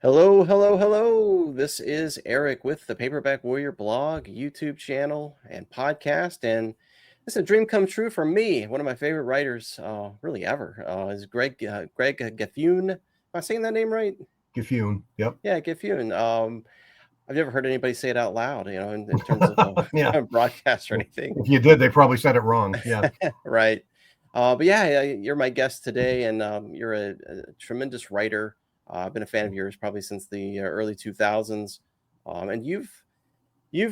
Hello, hello, hello. This is Eric with the Paperback Warrior blog, YouTube channel, and podcast. And this is a dream come true for me. One of my favorite writers, really ever, is Greg Gifune. Am I saying that name right? Gifune. Yep. Yeah, Gifune. I've never heard anybody say it out loud, in terms of Yeah. a broadcast or anything. If you did, they probably said it wrong. Yeah. Right. But yeah, you're my guest today, and you're a tremendous writer. I've been a fan of yours probably since the early 2000s, and you've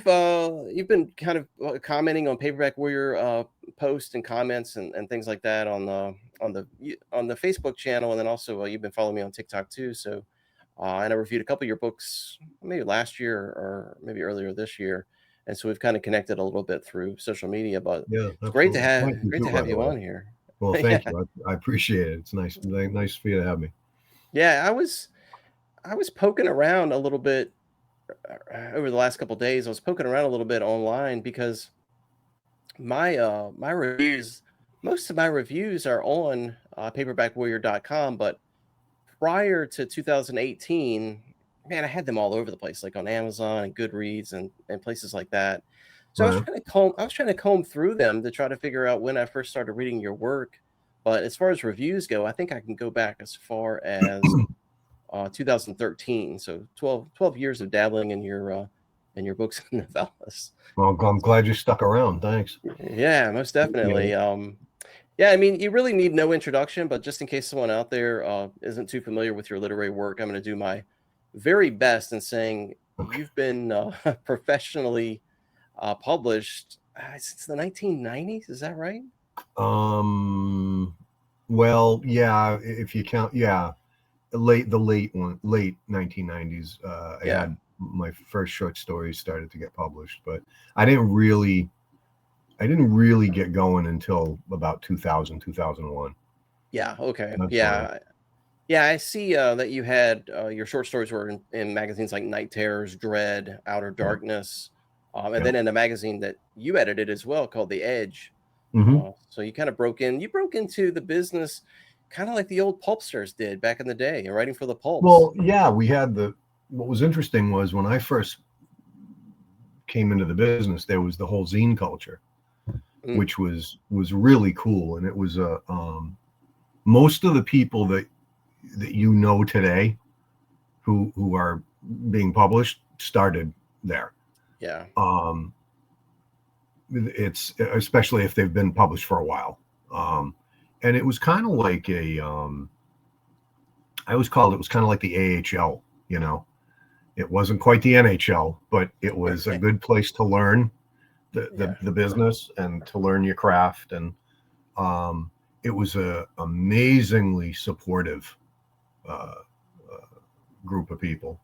been kind of commenting on Paperback Warrior posts and comments and things like that on the Facebook channel, and then also you've been following me on TikTok too. So, and I reviewed a couple of your books maybe last year or maybe earlier this year, and so we've kind of connected a little bit through social media. But Yeah, it's great to absolutely. Thank you too, by have the you way. on here. Well, Yeah, thank you. I appreciate it. It's nice for you to have me. yeah. I was poking around a little bit over the last couple of days. I was poking around a little bit online because my reviews, most of my reviews are on paperbackwarrior.com, but prior to 2018, man, I had them all over the place, like on Amazon and Goodreads and places like that. So Right. I was trying to comb through them to try to figure out when I first started reading your work. But as far as reviews go, I think I can go back as far as 2013. So 12 years of dabbling in your books and novellas. Well, I'm glad you stuck around. Thanks. Yeah, most Appreciate definitely. it. Yeah, I mean, you really need no introduction, but just in case someone out there isn't too familiar with your literary work, I'm going to do my very best in saying Okay. you've been professionally published since the 1990s. Is that right? Well, yeah, if you count, yeah, late 1990s. I Yeah. had my first short stories started to get published, but I didn't really get going until about 2000, 2001. Yeah. Okay. That's why. Yeah. Yeah. I see that you had your short stories were in magazines like Night Terrors, Dread, Outer Yeah. Darkness, and Yeah. then in a magazine that you edited as well called The Edge. Hmm. So you kind of you broke into the business kind of like the old pulpsters did back in the day, writing for the pulps. Well, yeah, what was interesting was when I first came into the business, there was the whole zine culture, Mm, which was really cool. And it was most of the people that you know today who are being published started there. yeah. Um, it's especially if they've been published for a while. And it was kind of like I always called it was kind of like the AHL, you know. It wasn't quite the NHL, but it was a good place to learn Yeah. the business and to learn your craft. And it was a amazingly supportive uh, group of people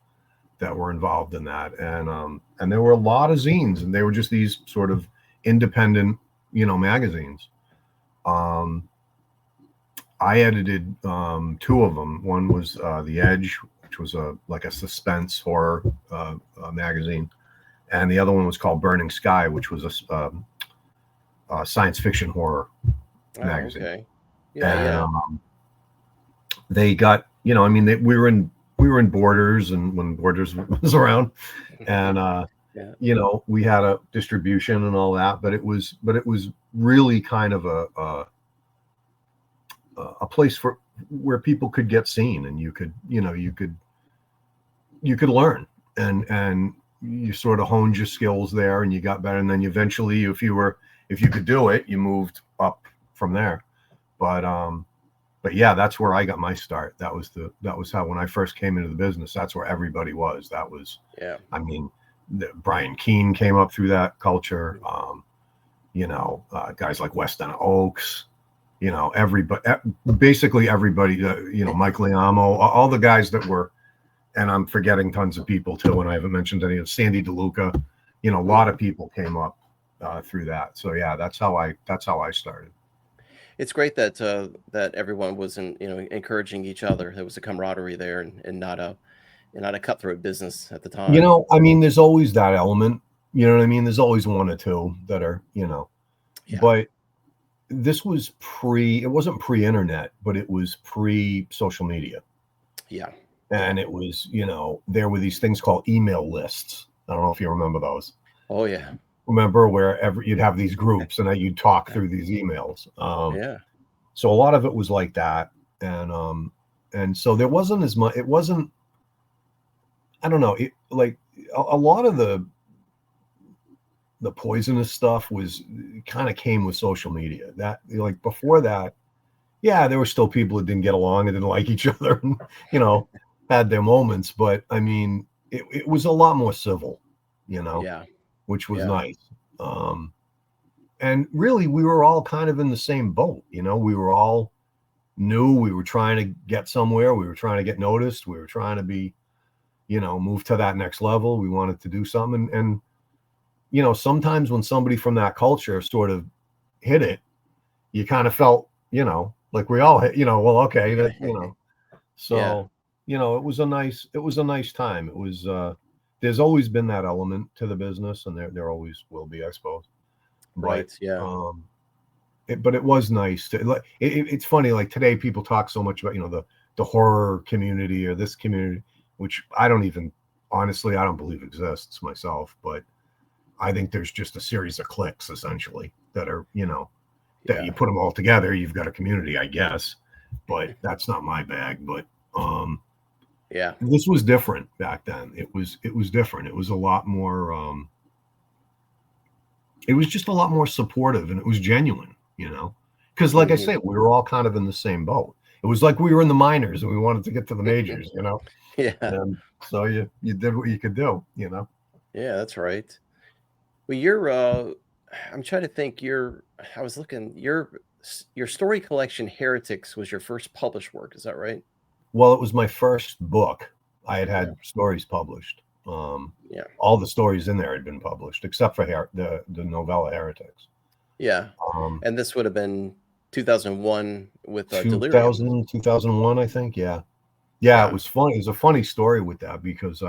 that were involved in that. And there were a lot of zines, and they were just these sort of independent, magazines. Um, I edited two of them. One was The Edge, which was like a suspense horror magazine, and the other one was called Burning Sky, which was a science fiction horror Oh, magazine. okay. Yeah, And yeah. they got, I mean, we were in Borders, and when Borders was around, and Yeah. we had a distribution and all that, but it was really kind of a place for where people could get seen, and you could learn, and you sort of honed your skills there, and you got better, and then eventually, if you could do it, you moved up from there. But yeah, that's where I got my start. That was how, when I first came into the business, that's where everybody was. That was, Yeah. I mean, Brian Keene came up through that culture. Guys like Weston Oaks, everybody, basically everybody, Mike Liamo, all the guys that were, and I'm forgetting tons of people too, and I haven't mentioned any of Sandy DeLuca, a lot of people came up through that. So yeah, that's how I started. It's great that that everyone was encouraging each other. There was a camaraderie there, and not a cutthroat business at the time. I mean, there's always that element, you know what I mean? There's always one or two that are, Yeah. but this was it wasn't pre-internet, but it was pre-social media. Yeah. And it was, there were these things called email lists. I don't know if you remember those. Oh yeah. Remember where you'd have these groups and you'd talk through these emails. Yeah. So a lot of it was like that, and so there wasn't as much. It wasn't. I don't know. Like a lot of the poisonous stuff was kind of came with social media. That like before that, yeah, there were still people that didn't get along and didn't like each other, and had their moments. But I mean, it was a lot more civil, Yeah. which was Yeah. nice. And really, we were all kind of in the same boat. We were all new. We were trying to get somewhere. We were trying to get noticed. We were trying to be, move to that next level. We wanted to do something. And sometimes when somebody from that culture sort of hit it, you kind of felt, like we all hit, well, okay, that, so, it was a nice time. It was, there's always been that element to the business, and there always will be, I suppose. Right. But, Yeah. but it was nice to, it's funny, like today people talk so much about, the horror community or this community, which I don't even, honestly, I don't believe exists myself, but I think there's just a series of cliques essentially that are, that you put them all together, you've got a community, I guess, but that's not my bag. But yeah, this was different back then. It was different. It was a lot more, it was just a lot more supportive, and it was genuine, because like I say, we were all kind of in the same boat. It was like we were in the minors and we wanted to get to the majors, yeah. And so you did what you could do, Yeah, that's right. Well, you're I'm trying to think. I was looking. Your story collection Heretics was your first published work. Is that right? Well, it was my first book. I had Yeah. stories published. Yeah. All the stories in there had been published except for the novella Heretics. Yeah. And this would have been 2001 with Delirium. 2001, I think. Yeah. It was funny. It was a funny story with that because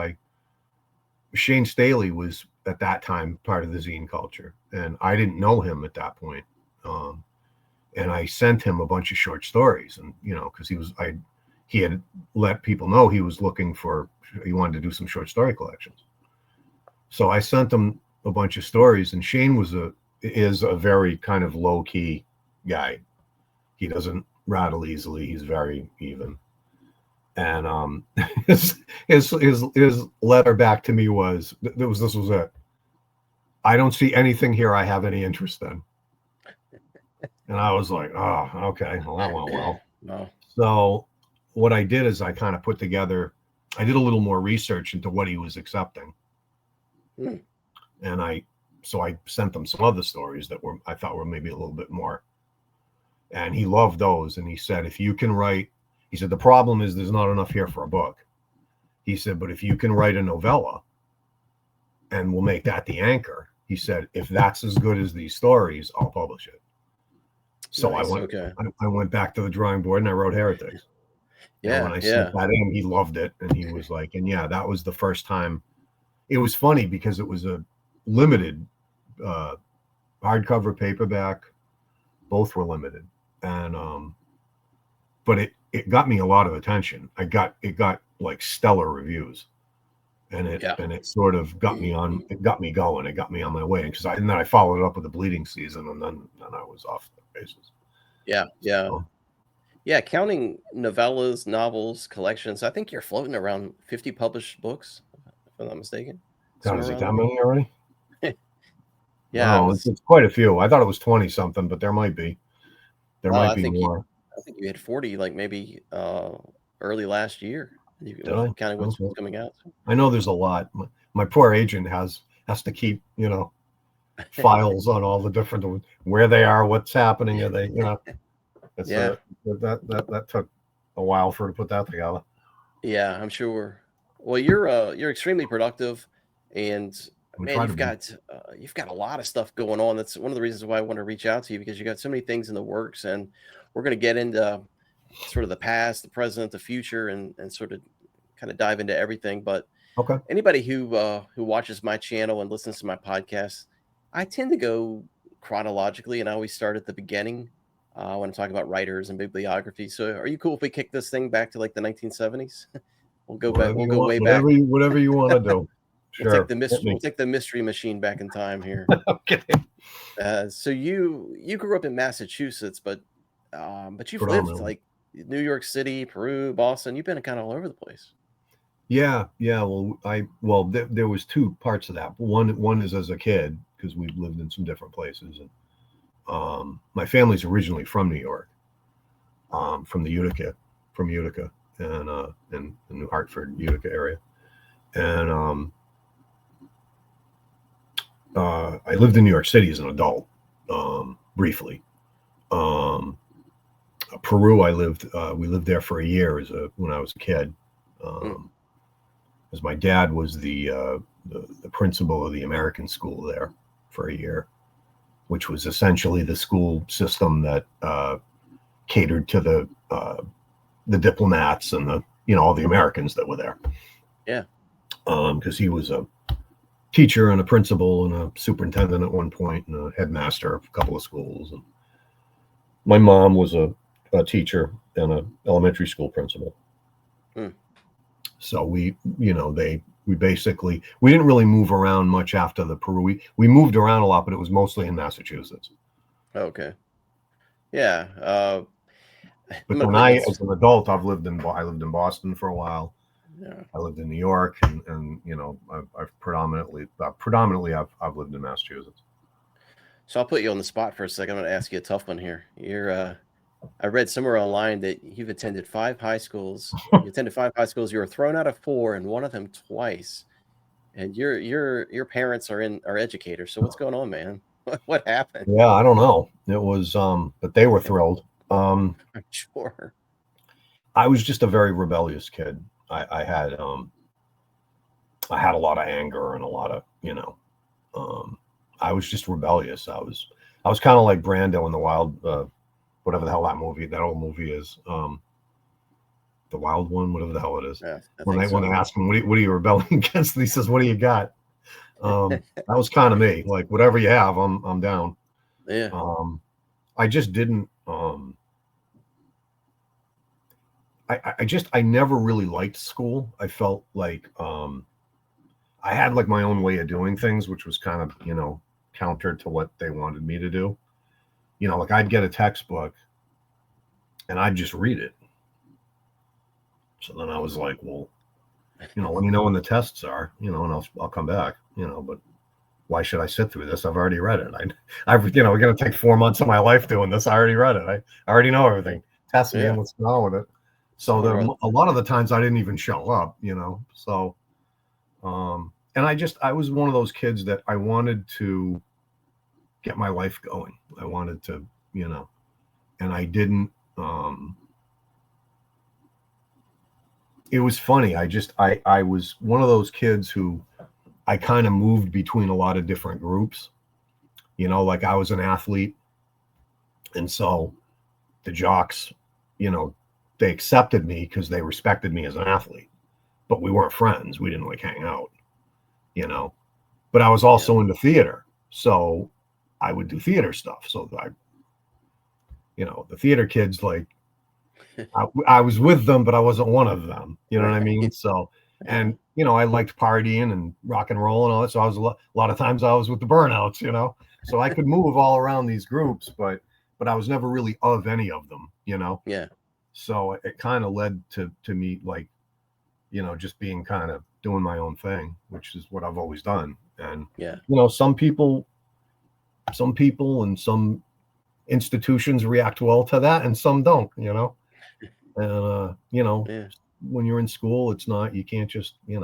Shane Staley was at that time part of the zine culture, and I didn't know him at that point. And I sent him a bunch of short stories, and because he had let people know he wanted to do some short story collections. So I sent him a bunch of stories, and Shane is a very kind of low key guy. He doesn't rattle easily. He's very even. And his letter back to me was this was it. I don't see anything here I have any interest in. And I was like, oh, okay, well, that went well. No. So what I did is I kind of I did a little more research into what he was accepting. And I sent them some other stories that I thought were maybe a little bit more. And he loved those. And he said, if you can write, he said, the problem is there's not enough here for a book. He said, but if you can write a novella and we'll make that the anchor, he said, if that's as good as these stories, I'll publish it. So nice. I went back to the drawing board and I wrote Heretics. Yeah. And when I sent that in, he loved it. And he was like, and yeah, that was the first time. It was funny because it was a limited hardcover paperback. Both were limited. And, but it got me a lot of attention. It got like stellar reviews, and it sort of got me on. It got me going. It got me on my way. And then I followed it up with the Bleeding Season, and then I was off the bases. Yeah, yeah. Counting novellas, novels, collections, I think you're floating around 50 published books, if I'm not mistaken. God, is it that many already? Yeah, no, it's quite a few. I thought it was 20 something, but there might be. There might be more. I think you had 40, like maybe early last year. Counting what's coming out. I know there's a lot. My poor agent has to keep, files on all the different where they are, what's happening. Are they, that took a while for her to put that together. Yeah, I'm sure. Well, you're extremely productive, and man, you've got a lot of stuff going on. That's one of the reasons why I want to reach out to you, because you got so many things in the works, and we're going to get into sort of the past, the present, the future, and sort of kind of dive into everything. But okay, anybody who watches my channel and listens to my podcast, I tend to go chronologically, and I always start at the beginning when I'm talking about writers and bibliography. So, are you cool if we kick this thing back to like the 1970s? We'll go back. Whatever We'll you go want, way back. whatever you want to do. Sure. Hit We'll me. take the mystery machine back in time here. Okay. So you grew up in Massachusetts, but you've lived Predominantly. like New York City, Peru, Boston. You've been kind of all over the place. Yeah. Well, there was two parts of that. One is as a kid, because we lived in some different places. And my family's originally from New York, from Utica, and in the New Hartford, Utica area. And I lived in New York City as an adult, briefly. Peru, we lived there for a year when I was a kid. As my dad was the principal of the American school there for a year, which was essentially the school system that catered to the diplomats and all the Americans that were there. Yeah. Because he was a teacher and a principal and a superintendent at one point and a headmaster of a couple of schools. And my mom was a teacher and an elementary school principal. So we basically, we didn't really move around much after the Peru. We moved around a lot, but it was mostly in Massachusetts. Okay. Yeah. But then as an adult, I lived in Boston for a while. Yeah. I lived in New York, and I've predominantly I've lived in Massachusetts. So I'll put you on the spot for a second. I'm going to ask you a tough one here. I read somewhere online that you've attended 5 high schools. You attended 5 high schools. You were thrown out of 4, and one of them twice. And your parents are educators. So what's going on, man? What happened? Yeah, I don't know. It was, but they were thrilled. I'm sure. I was just a very rebellious kid. I had a lot of anger and a lot of, I was just rebellious. I was kind of like Brando in the Wild, whatever the hell that old movie is, the Wild One, whatever the hell it is. Yeah, when they ask him, what are you rebelling against? And he says, what do you got? That was kind of me. Like, whatever you have, I'm down. Yeah. I just didn't. I never really liked school. I felt like I had like my own way of doing things, which was kind of counter to what they wanted me to do. Like I'd get a textbook and I'd just read it. So then I was like, well, let me know when the tests are, and I'll come back, but why should I sit through this? I've already read it. We're going to take 4 months of my life doing this. I already read it. I already know everything. Test me and what's going on with it. So a lot of the times I didn't even show up, so, and I was one of those kids that I wanted to get my life going. I wanted to, and I didn't, it was funny. I was one of those kids who I kind of moved between a lot of different groups, like I was an athlete. And so the jocks, they accepted me because they respected me as an athlete, but we weren't friends. We didn't like hang out, but I was also into theater. So I would do theater stuff. So the theater kids, like I was with them, but I wasn't one of them. You know what I mean? So, and, I liked partying and rock and roll and all that. So I was a lot of times I was with the burnouts, so I could move all around these groups, but I was never really of any of them, Yeah. So it kind of led to me, like, just being kind of doing my own thing, which is what I've always done. And, some people and some institutions react well to that and some don't, and, when you're in school, it's not, you can't just do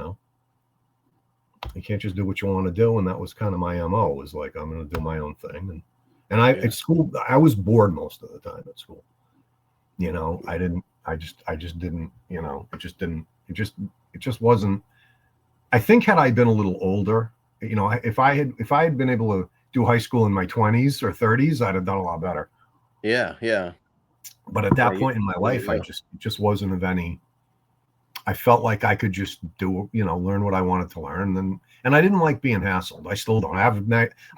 what you want to do. And that was kind of my MO, was like, I'm going to do my own thing. And at school, I was bored most of the time at school. I just didn't, it just wasn't. I think had I been a little older, if I had been able to do high school in my 20s or 30s, I'd have done a lot better. Yeah. Yeah. But at that point in my life, it just wasn't of any. I felt like I could just do, learn what I wanted to learn. And I didn't like being hassled. I still don't. I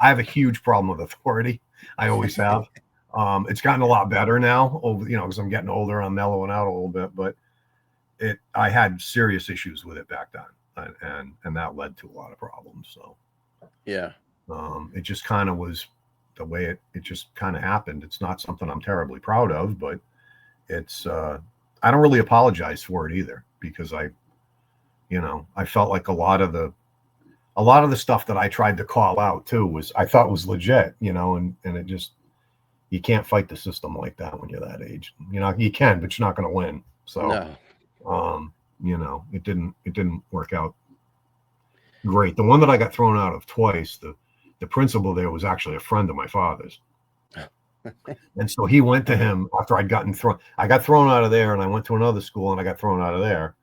have a huge problem with authority. I always have. It's gotten a lot better now, because I'm getting older. I'm mellowing out a little bit. But I had serious issues with it back then, and that led to a lot of problems. So Yeah. it just kind of was the way it just kind of happened. It's not something I'm terribly proud of, but it's I don't really apologize for it either, because I felt like a lot of the stuff that I tried to call out too I thought was legit, and it just, you can't fight the system like that when you're that age. You can, but you're not going to win. So No. it didn't work out great. The one that I got thrown out of twice, the principal there was actually a friend of my father's. And so he went to him after I got thrown out of there, and I went to another school and I got thrown out of there.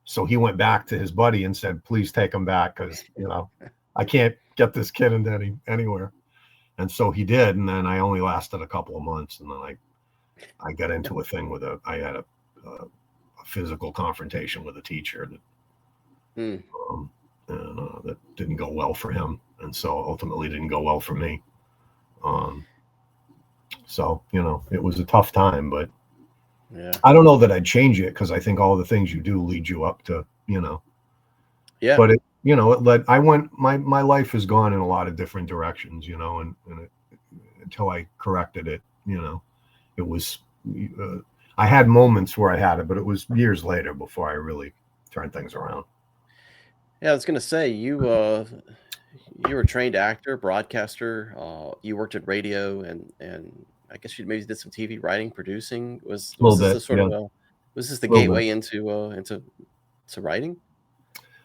So he went back to his buddy and said, please take him back, because I can't get this kid into anywhere. And so he did, and then I only lasted a couple of months, and then I got into a thing I had a physical confrontation with a teacher that that didn't go well for him, and so ultimately didn't go well for me. So it was a tough time, but yeah, I don't know that I'd change it, because I think all the things you do lead you up to yeah. But it led. My life has gone in a lot of different directions, and until I corrected it, it was. I had moments where I had it, but it was years later before I really turned things around. Yeah, I was gonna say you were a trained actor, broadcaster. You worked at radio, and I guess you maybe did some TV writing, producing. A Was little this bit, the sort yeah, of was this the a little bit. gateway into writing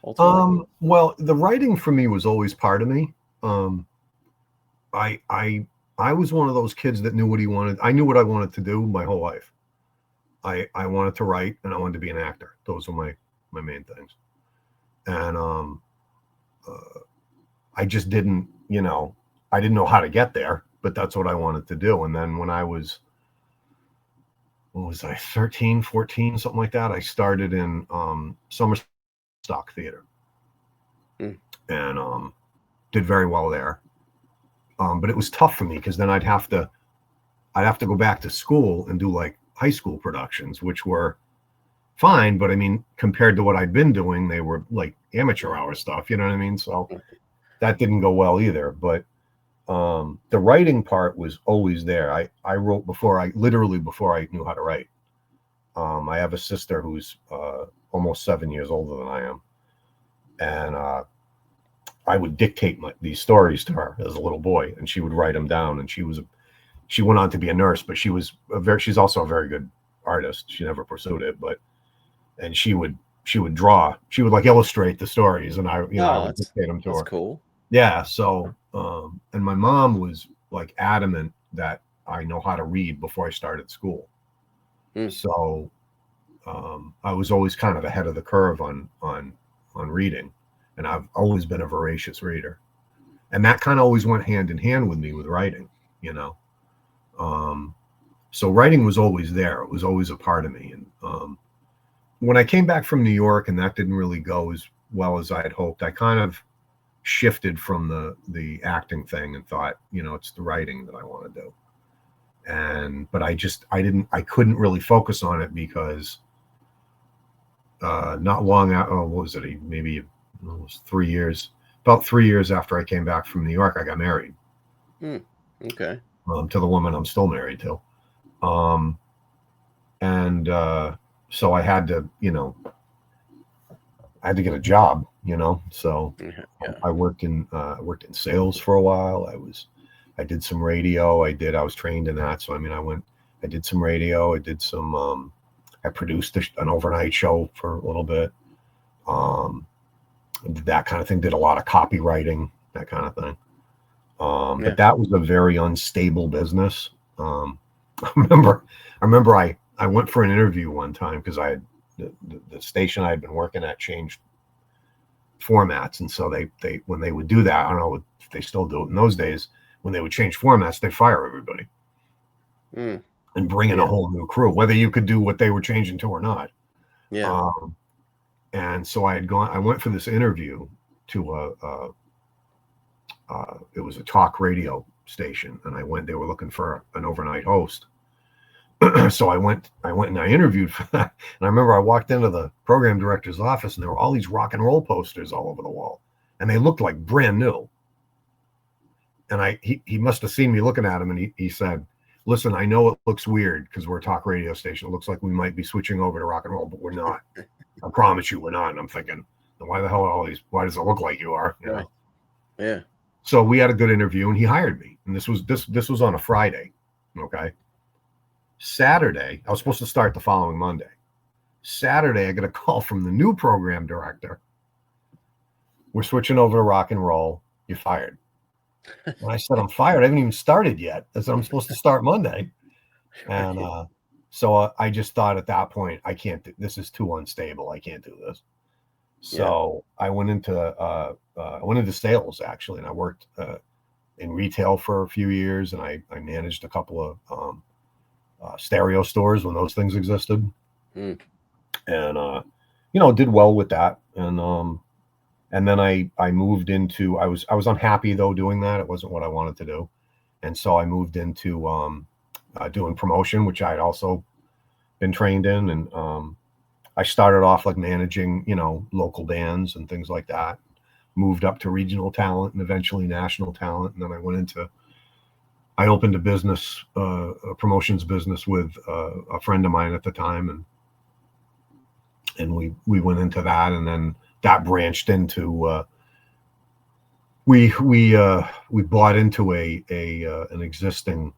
ultimately? Well, the writing for me was always part of me. I was one of those kids that knew what he wanted. I knew what I wanted to do my whole life. I wanted to write, and I wanted to be an actor. Those were my main things. And I just didn't, I didn't know how to get there, but that's what I wanted to do. And then when I was, what was I, 13, 14, something like that, I started in summer stock theater and did very well there. But it was tough for me, because then I'd have to go back to school and do like high school productions, which were fine, but I mean, compared to what I'd been doing, they were like amateur hour stuff, you know what I mean? So that didn't go well either. But the writing part was always there. I wrote before I knew how to write. I have a sister who's almost 7 years older than I am, and I would dictate these stories to her as a little boy, and she would write them down. And she went on to be a nurse, but she's also a very good artist. She never pursued it, and she would draw. She would like illustrate the stories, and I would dictate them to her. That's cool. Yeah. So, and my mom was like adamant that I know how to read before I started school. So, I was always kind of ahead of the curve on reading, and I've always been a voracious reader, and that kind of always went hand in hand with me with writing, So writing was always there. It was always a part of me. And when I came back from New York and that didn't really go as well as I had hoped, I kind of shifted from the acting thing and thought, it's the writing that I want to do. But I couldn't really focus on it, because not long after, what was it? Maybe almost 3 years, about 3 years after I came back from New York, I got married. Okay. To the woman I'm still married to. So I had to, get a job, So Yeah. I worked in sales for a while. I did some radio. I was trained in that. So, I mean, I did some radio. I did some, I produced an overnight show for a little bit. Did that kind of thing, did a lot of copywriting, that kind of thing. But that was a very unstable business. I remember I went for an interview one time, because I had the station I had been working at changed formats, and so they when they would do that, I don't know if they still do it in those days, when they would change formats, they fire everybody and bring in a whole new crew, whether you could do what they were changing to or not. Yeah. And so I went for this interview to it was a talk radio station, and they were looking for an overnight host. So I went and I interviewed for that. And I remember I walked into the program director's office and there were all these rock and roll posters all over the wall. And they looked like brand new. And he must have seen me looking at him, and he said, listen, I know it looks weird because we're a talk radio station. It looks like we might be switching over to rock and roll, but we're not. I promise you we're not. And I'm thinking, why the hell are all these? Why does it look like you are? You know? Yeah. So we had a good interview, and he hired me. And this was on a Friday. Okay. Saturday, I was supposed to start the following Monday. Saturday, I get a call from the new program director. We're switching over to rock and roll. You're fired. And I said, I'm fired. I haven't even started yet. I said, I'm supposed to start Monday. And so I just thought at that point, I can't do this. Is too unstable. I can't do this. So I went into sales actually, and I worked in retail for a few years, and I managed a couple of stereo stores when those things existed, and did well with that. And then I moved into I was unhappy though doing that. It wasn't what I wanted to do, and so I moved into doing promotion, which I had also been trained in, and I started off like managing local bands and things like that. Moved up to regional talent and eventually national talent, and then I opened a business, a promotions business with a friend of mine at the time, and we went into that, and then that branched into we bought into an existing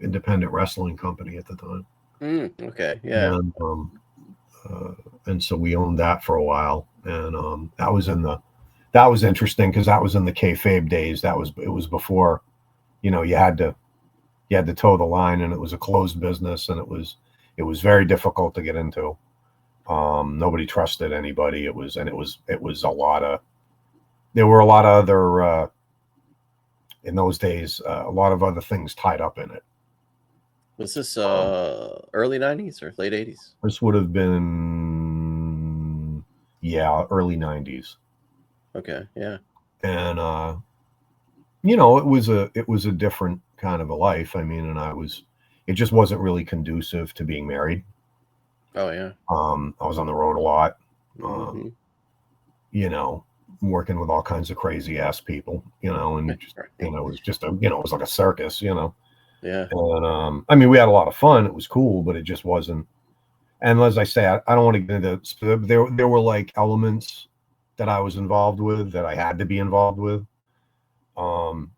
independent wrestling company at the time. Okay, yeah. And so we owned that for a while, and that was interesting because that was in the kayfabe days. It was before, you had to toe the line, and it was a closed business, and it was very difficult to get into. Nobody trusted anybody. It was a lot of, there were a lot of other, in those days, a lot of other things tied up in it. Was this early 90s or late 80s? This would have been, early 90s. Okay, yeah. And, it was a different kind of a life. I mean, and it just wasn't really conducive to being married. Oh yeah. I was on the road a lot, working with all kinds of crazy ass people, and just, it was just it was like a circus, Yeah. And I mean, we had a lot of fun. It was cool, but it just wasn't. And as I say, I don't want to get into there were like elements that I was involved with that I had to be involved with. And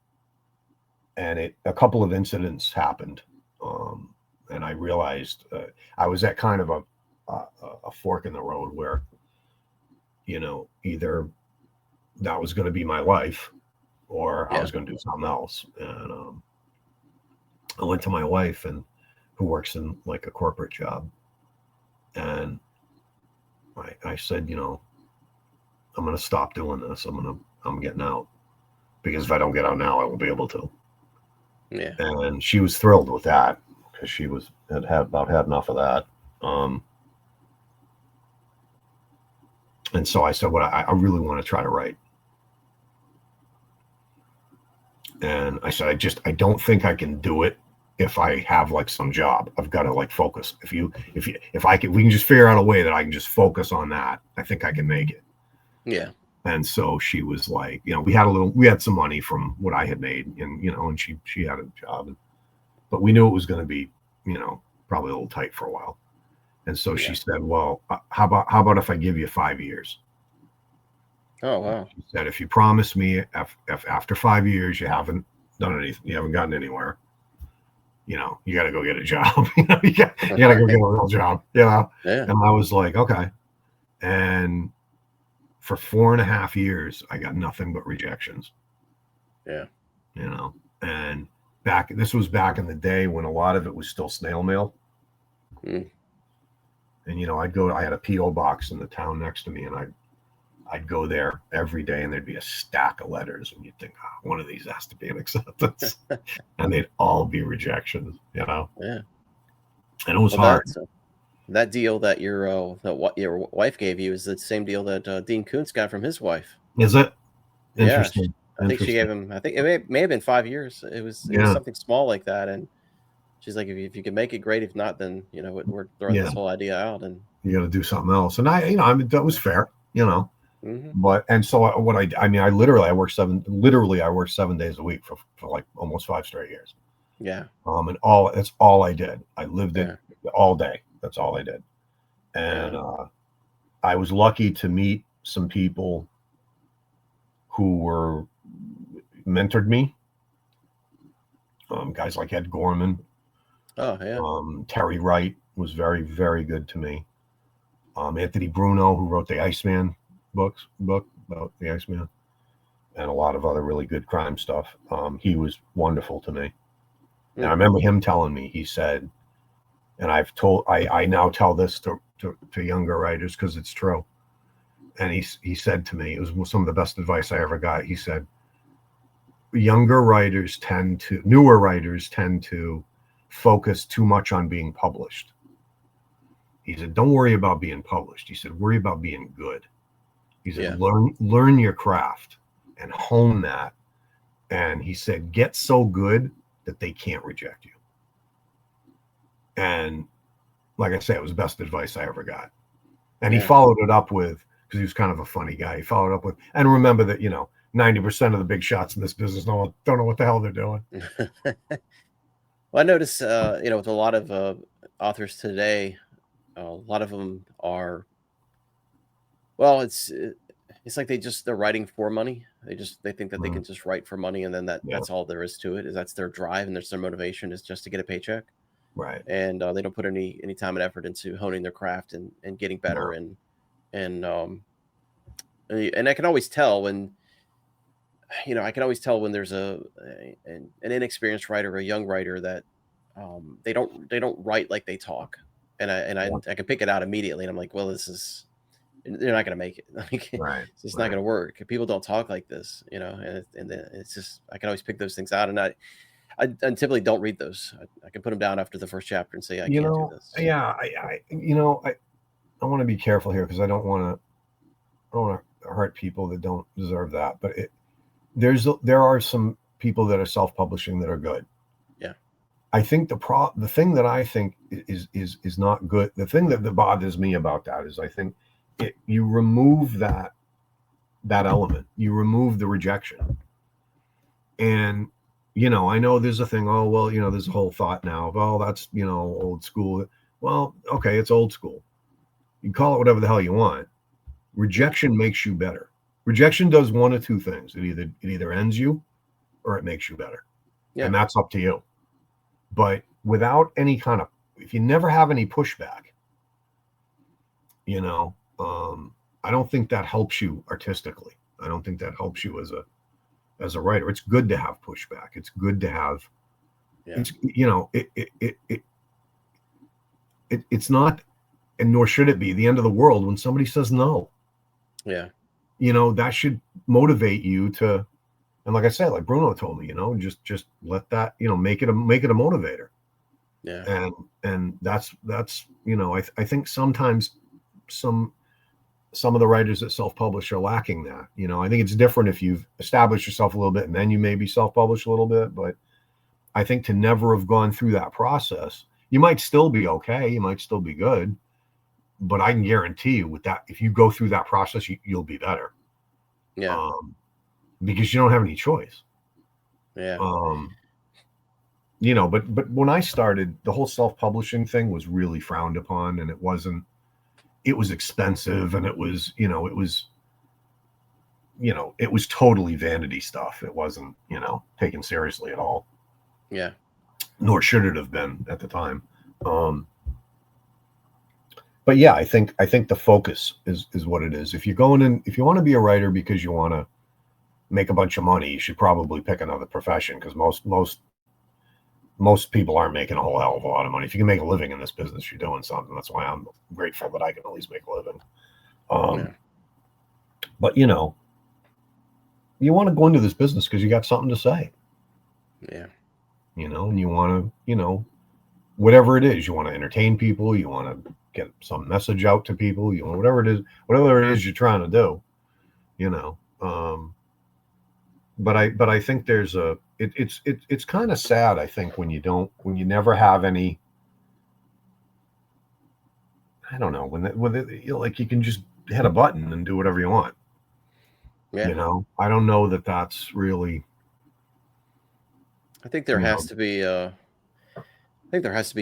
a couple of incidents happened. And I realized I was at kind of a fork in the road where, either that was going to be my life or I was going to do something else. And I went to my wife, who works in like a corporate job. And I said, I'm going to stop doing this. I'm getting out, because if I don't get out now, I won't be able to. Yeah. And she was thrilled with that, because she had about had enough of that. And so I said, I really want to try to write. And I said, I don't think I can do it if I have like some job. I've got to like focus. If we can just figure out a way that I can just focus on that, I think I can make it. Yeah. And so she was like, we had some money from what I had made, and she had a job, but we knew it was going to be, probably a little tight for a while. And so she said, well, how about if I give you 5 years? Oh, wow. She said, if you promise me if after 5 years you haven't done anything, you haven't gotten anywhere, you got to go get a job. You got to go get a real job. Yeah. And I was like, okay. And for 4.5 years, I got nothing but rejections. Yeah. And this was back in the day when a lot of it was still snail mail. And, I had a P.O. box in the town next to me, and I'd go there every day, and there'd be a stack of letters, and you'd think, one of these has to be an acceptance. And they'd all be rejections, Yeah. And it was hard. That deal that your wife gave you is the same deal that Dean Koontz got from his wife. Is it? Interesting. I think she gave him, I think it may have been 5 years. It was something small like that. And She's like, if you can make it, great. If not, then we're throwing Yeah, this whole idea out. And you got to do something else. And I mean, that was fair, hmm But and so what I mean, I worked 7 days a week for like almost 5 straight years. yeah, And that's all I did. I lived it yeah, all day. That's all I did. And yeah. I was lucky to meet some people who mentored me. Guys like Ed Gorman, Oh yeah, Terry Wright was very, very good to me. Anthony Bruno, who wrote the Iceman book about the Iceman, and a lot of other really good crime stuff. He was wonderful to me. And I remember him telling me, he said, and I now tell this to younger writers because it's true. And he said to me, it was some of the best advice I ever got. He said, newer writers tend to focus too much on being published. He said, don't worry about being published. He said, worry about being good. He said, learn your craft and hone that. And he said, get so good that they can't reject you. And like I say, it was the best advice I ever got. And he followed it up with, because he was kind of a funny guy, he followed up with, and remember that, 90% of the big shots in this business don't know what the hell they're doing. Well, I notice, with a lot of authors today, a lot of them are, well, it's like they're writing for money. They think that they can just write for money, and then that's all there is to it. Is that's their drive and that's their motivation, is just to get a paycheck. Right. And they don't put any time and effort into honing their craft and getting better. And I can always tell when, there's an inexperienced writer or a young writer that they don't write like they talk, and I can pick it out immediately, and I'm like, well, they're not going to make it. Like, Right. it's just not going to work. People don't talk like this, and it's just, I can always pick those things out, and I typically don't read those. I can put them down after the first chapter and say, I can't do this. Yeah, I want to be careful here because I don't want to hurt people that don't deserve that. But there are some people that are self-publishing that are good. Yeah. I think the thing that I think is not good. The thing that bothers me about that is I think you remove that element. You remove the rejection. And I know there's a thing. Oh well, there's a whole thought now of, oh, that's old school. Well, okay, it's old school. You can call it whatever the hell you want. Rejection makes you better. Rejection does one of two things. It either ends you or it makes you better. Yeah. And that's up to you. But without any kind of, if you never have any pushback, I don't think that helps you artistically. I don't think that helps you as a writer. It's good to have pushback. It's good to have, it's not, and nor should it be, the end of the world when somebody says no. Yeah. That should motivate you to, and like I said, like Bruno told me, just let that, make it a motivator. Yeah. And that's, I think sometimes some of the writers that self-publish are lacking that. I think it's different if you've established yourself a little bit and then you maybe self-publish a little bit, but I think to never have gone through that process, you might still be okay, you might still be good, but I can guarantee you with that, if you go through that process, you'll be better. Yeah. Because you don't have any choice. Yeah. But when I started, the whole self-publishing thing was really frowned upon, and it was expensive, and it was totally vanity stuff. It wasn't, taken seriously at all. Yeah. Nor should it have been at the time. But yeah, I think the focus is what it is. If you're going in, if you want to be a writer because you want to make a bunch of money, you should probably pick another profession, because most people aren't making a whole hell of a lot of money. If you can make a living in this business, you're doing something. That's why I'm grateful that I can at least make a living. But you want to go into this business because you got something to say. Yeah. And you want to, whatever it is, you want to entertain people, you want to get some message out to people, whatever it is you're trying to do, but I think there's it's kind of sad, I think, when you never have any, I don't know, like you can just hit a button and do whatever you want. Yeah. I don't know that that's really, I think there has to be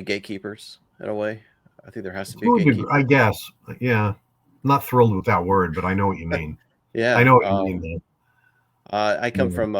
gatekeepers in a way. I think there has to be a I gatekeeper. guess, yeah. Not thrilled with that word, but I know what you mean. I Yeah. know what you mean, though. I come Yeah. from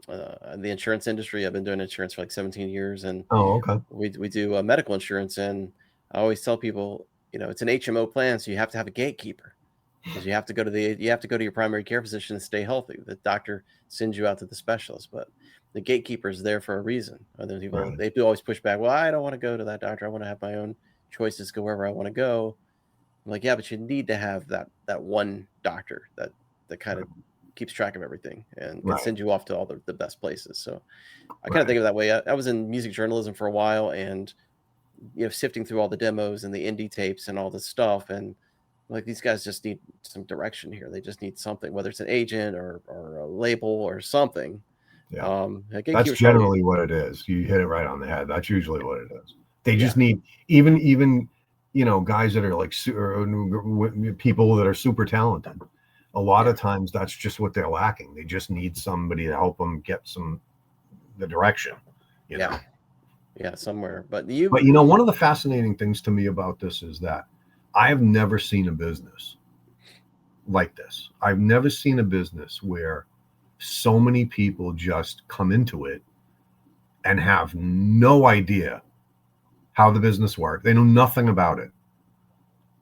the insurance industry. I've been doing insurance for like 17 years, and Oh, okay. we do medical insurance. And I always tell people, it's an HMO plan, so you have to have a gatekeeper because you have to go to your primary care physician to stay healthy. The doctor sends you out to the specialist, but the gatekeeper is there for a reason. Other people, Right. they do always push back. Well, I don't want to go to that doctor. I want to have my own choices, go wherever I want to go. I'm like, yeah, but you need to have that one doctor that kind of keeps track of everything and can Right. send you off to all the best places. So I kind of Right. think of it that way. I was in music journalism for a while, and sifting through all the demos and the indie tapes and all this stuff, and like these guys just need some direction here. They just need something, whether it's an agent or a label or something. Yeah. A That's gatekeeper's probably generally what it is. You hit it right on the head. That's usually what it is. They yeah, just need, even guys that are like people that are super talented. A lot of times that's just what they're lacking. They just need somebody to help them get the direction. yeah, somewhere. But One of the fascinating things to me about this is that I have never seen a business like this. I've never seen a business where so many people just come into it and have no idea how the business works. They know nothing about it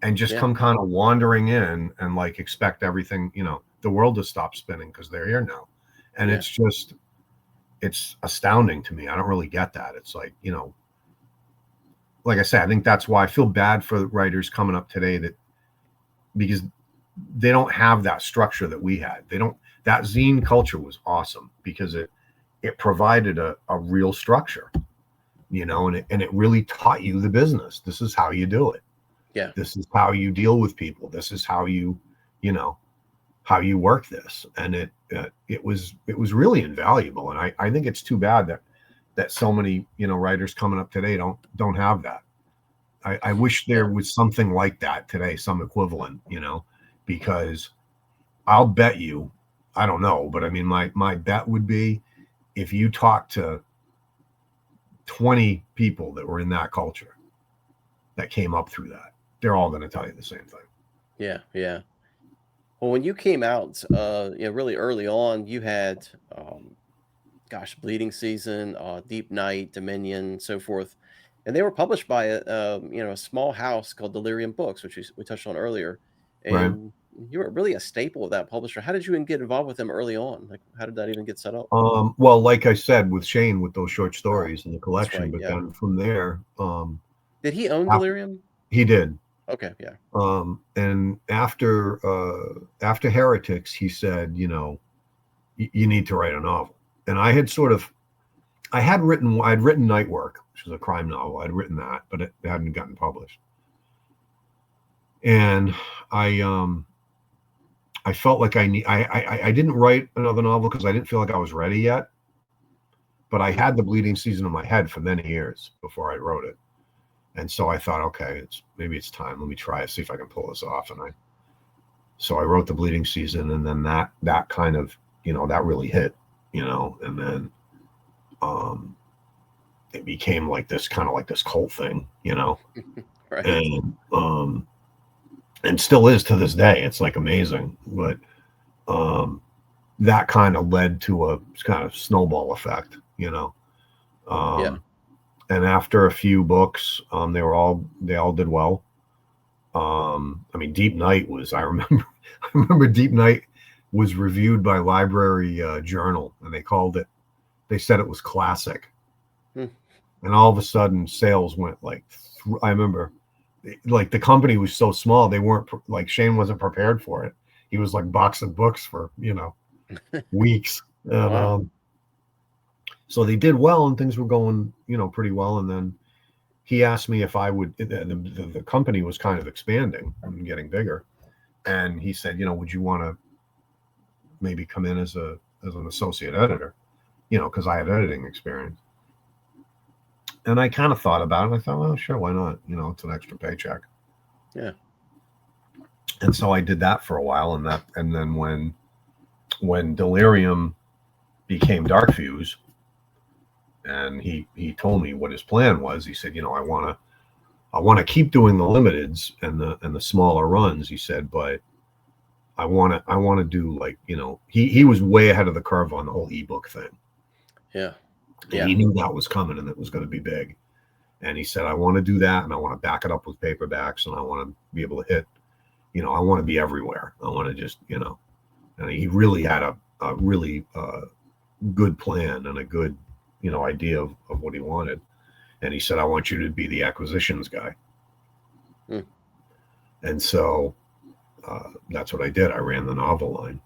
and just come kind of wandering in and like expect everything, the world to stop spinning because they're here now. And it's astounding to me. I don't really get that. It's like, like I said, I think that's why I feel bad for writers coming up today because they don't have that structure that we had. That zine culture was awesome because it provided a real structure, and it really taught you the business. This is how you do it. yeah, This is how you deal with people. This is how you how you work this. And it was really invaluable. And I think it's too bad that so many, writers coming up today don't have that. I wish there was something like that today, some equivalent, because I'll bet you, I don't know, but I mean, my bet would be if you talk to 20 people that were in that culture that came up through that, they're all going to tell you the same thing. yeah, yeah. Well, when you came out, really early on, you had, Bleeding Season, Deep Night, Dominion, so forth, and they were published by a small house called Delirium Books, which we touched on earlier, Right. and you were really a staple of that publisher. How did you even get involved with them early on? Like, how did that even get set up? Well, like I said, with Shane, with those short Oh, stories in the that's collection, right. but Yeah. then from there, Did he own after, Delirium? he did. Okay. Yeah. And after Heretics, he said, you need to write a novel. And I'd written Night Work, which was a crime novel. I'd written that, but it hadn't gotten published. And I felt like I didn't write another novel because I didn't feel like I was ready yet. But I had the Bleeding Season in my head for many years before I wrote it. And so I thought, okay, maybe it's time. Let me try it, see if I can pull this off. And so I wrote the Bleeding Season, and then that kind of, that really hit, and then it became like this kind of like this cult thing, Right. And still is to this day. It's like amazing, but that kind of led to a kind of snowball effect, Yeah. And after a few books, they all did well. I mean, Deep Night I remember Deep Night was reviewed by Library Journal, and they said it was classic. Hmm. And all of a sudden sales went like, I remember like the company was so small, they weren't like, Shane wasn't prepared for it. He was like boxing books for, weeks. And, Wow. so they did well and things were going, pretty well. And then he asked me if I would, the company was kind of expanding and getting bigger. And he said, would you want to maybe come in as a an associate editor, because I had editing experience. And I kind of thought about it. I thought, well, sure, why not? It's an extra paycheck. Yeah. And so I did that for a while, and then when Delirium became Dark Fuse, and he told me what his plan was. He said, I want to keep doing the limiteds and the smaller runs. He said, but I want to do, like, he was way ahead of the curve on the whole ebook thing. Yeah. And he knew that was coming and it was going to be big. And he said, I want to do that, and I want to back it up with paperbacks, and I want to be able to hit, I want to be everywhere. I want to just, and he really had a really good plan and a good, idea of what he wanted. And he said, I want you to be the acquisitions guy. And so that's what I did. I ran the novel line,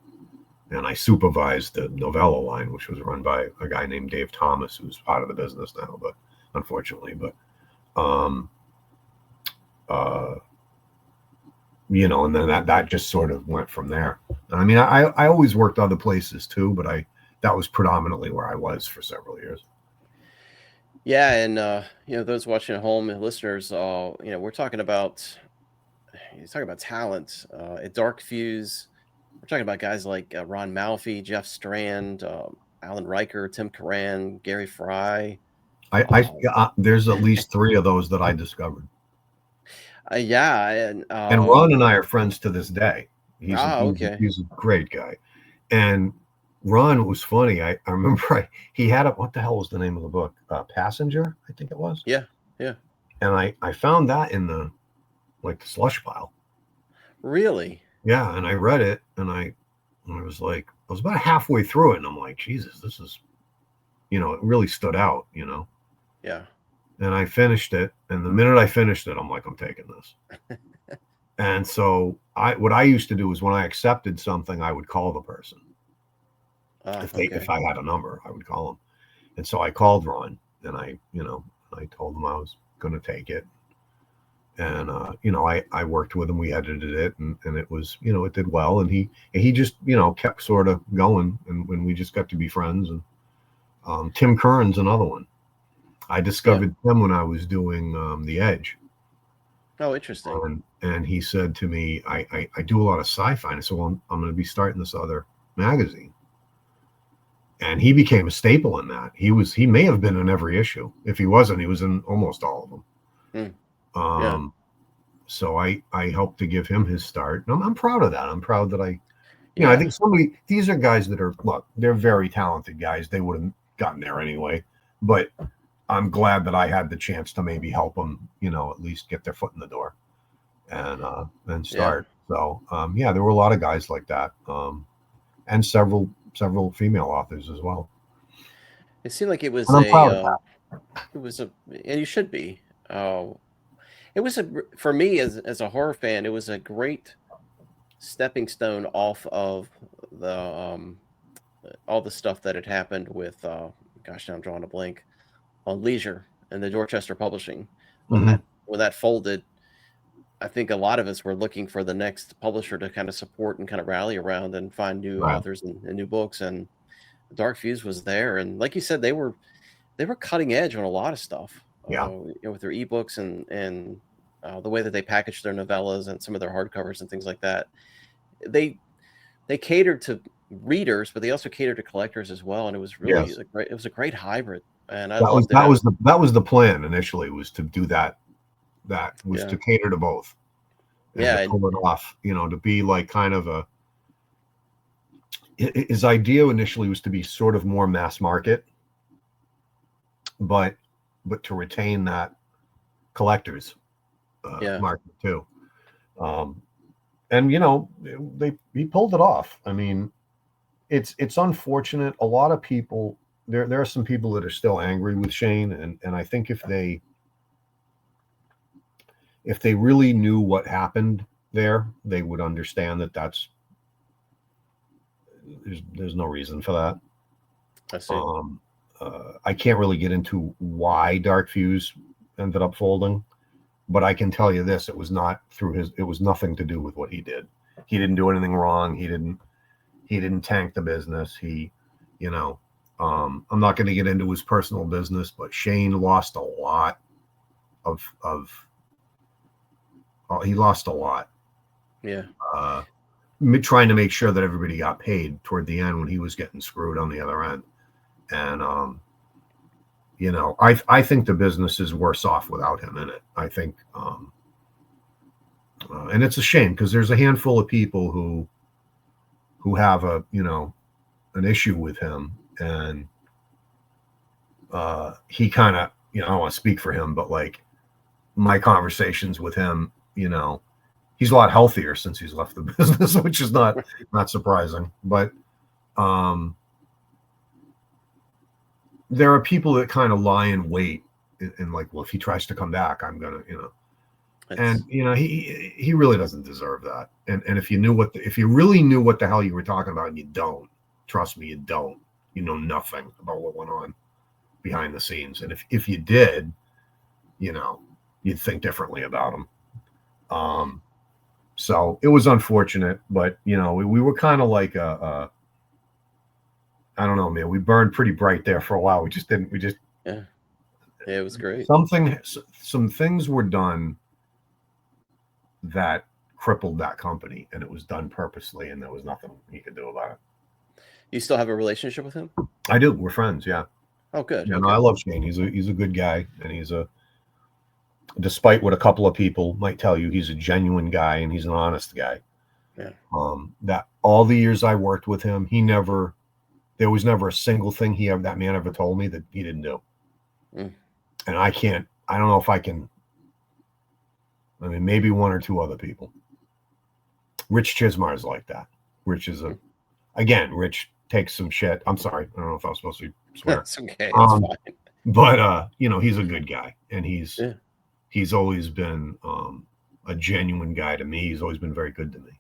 and I supervised the novella line, which was run by a guy named Dave Thomas, who's out of the business now, but unfortunately, and then that just sort of went from there. I mean, I always worked other places too, but that was predominantly where I was for several years. Yeah, and those watching at home and listeners, we're talking about talent at Dark Fuse. We're talking about guys like Ron Malfi, Jeff Strand, Alan Riker, Tim Curran, Gary Fry. There's at least 3 of those that I discovered. Yeah, and Ron and I are friends to this day. He's a great guy. And Ron was funny. I remember he had what the hell was the name of the book? Passenger, I think it was. Yeah. And I found that in the slush pile. Really? Yeah, and I read it, and I was about halfway through it, and I'm like, Jesus, this is, it really stood out, Yeah. And I finished it, and the minute I finished it, I'm like, I'm taking this. And so what I used to do is when I accepted something, I would call the person. If I had a number, I would call them. And so I called Ron, and I told him I was going to take it. And, I worked with him, we edited it, and it was, it did well. And he just, kept sort of going, and when we just got to be friends. And Tim Curran's another one. I discovered him when I was doing The Edge. Oh, interesting. And he said to me, I do a lot of sci-fi. And I said, well, I'm going to be starting this other magazine. And he became a staple in that. He may have been in every issue. If he wasn't, he was in almost all of them. So I helped to give him his start. And I'm proud of that. I'm proud that I think these are guys that they're very talented guys. They would have gotten there anyway. But I'm glad that I had the chance to maybe help them, at least get their foot in the door and start. So, there were a lot of guys like that, and several female authors as well. It seemed like it was and you should be. It was for me as a horror fan, it was a great stepping stone off of the all the stuff that had happened with gosh, now I'm drawing a blank on Leisure and the Dorchester Publishing. When that folded, I think a lot of us were looking for the next publisher to kind of support and kind of rally around and find new authors and new books. And Dark Fuse was there, and like you said, they were cutting edge on a lot of stuff. With their ebooks and the way that they packaged their novellas and some of their hardcovers and things like that. They catered to readers, but they also catered to collectors as well. And it was really a great hybrid. And that was the plan initially, was to do that. That was to cater to both. And to pull it off, to be like kind of his idea initially was to be sort of more mass market, but to retain that collectors market too. And he pulled it off. I mean, it's unfortunate. A lot of people, there are some people that are still angry with Shane, and I think if they really knew what happened there, they would understand that there's no reason for that. I see. I can't really get into why Dark Fuse ended up folding, but I can tell you this: it was not it was nothing to do with what he did. He didn't do anything wrong. He didn't tank the business. He You know, I'm not going to get into his personal business, but Shane lost a lot he lost a lot. Yeah. Trying to make sure that everybody got paid toward the end when he was getting screwed on the other end. And, you know, I think the business is worse off without him in it. I think, and it's a shame because there's a handful of people who have a, you know, an issue with him, and he kind of, you know, I don't want to speak for him, but like my conversations with him, you know, he's a lot healthier since he's left the business, which is not surprising. But there are people that kind of lie in wait and like, well, if he tries to come back, I'm gonna, you know. And you know, he really doesn't deserve that. And if you knew if you really knew what the hell you were talking about, and you don't, trust me, you don't. You know nothing about what went on behind the scenes. And if you did, you know, you'd think differently about him. So it was unfortunate, but you know, we were kind of like I don't know, man. We burned pretty bright there for a while. Yeah, it was great. Some things were done that crippled that company, and it was done purposely, and there was nothing he could do about it. You still have a relationship with him? I do. We're friends. Yeah. Oh, good. Yeah, okay. no, I love Shane. He's a good guy, and despite what a couple of people might tell you, he's a genuine guy and he's an honest guy. Yeah. That all the years I worked with him, there was never a single thing that man ever told me that he didn't do. And I don't know if I can. I mean, maybe one or two other people. Rich Chismar is like that. Rich is Rich takes some shit. I'm sorry. I don't know if I was supposed to swear. That's okay. It's fine. But you know, he's a good guy, and he's always been a genuine guy to me. He's always been very good to me.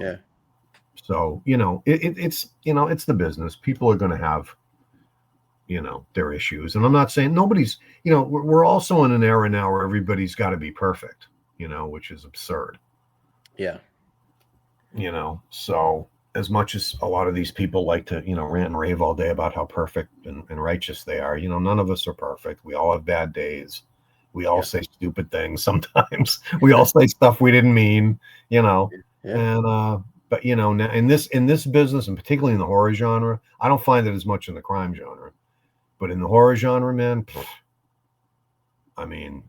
Yeah. So, you know, it's the business. People are going to have, you know, their issues. And I'm not saying nobody's, you know, we're also in an era now where everybody's got to be perfect, you know, which is absurd. Yeah. You know, so as much as a lot of these people like to, you know, rant and rave all day about how perfect and righteous they are, you know, none of us are perfect. We all have bad days. We all say stupid things sometimes. We all say stuff we didn't mean, you know. Yeah. And but you know, now in this business, and particularly in the horror genre, I don't find it as much in the crime genre, but in the horror genre, man, I mean,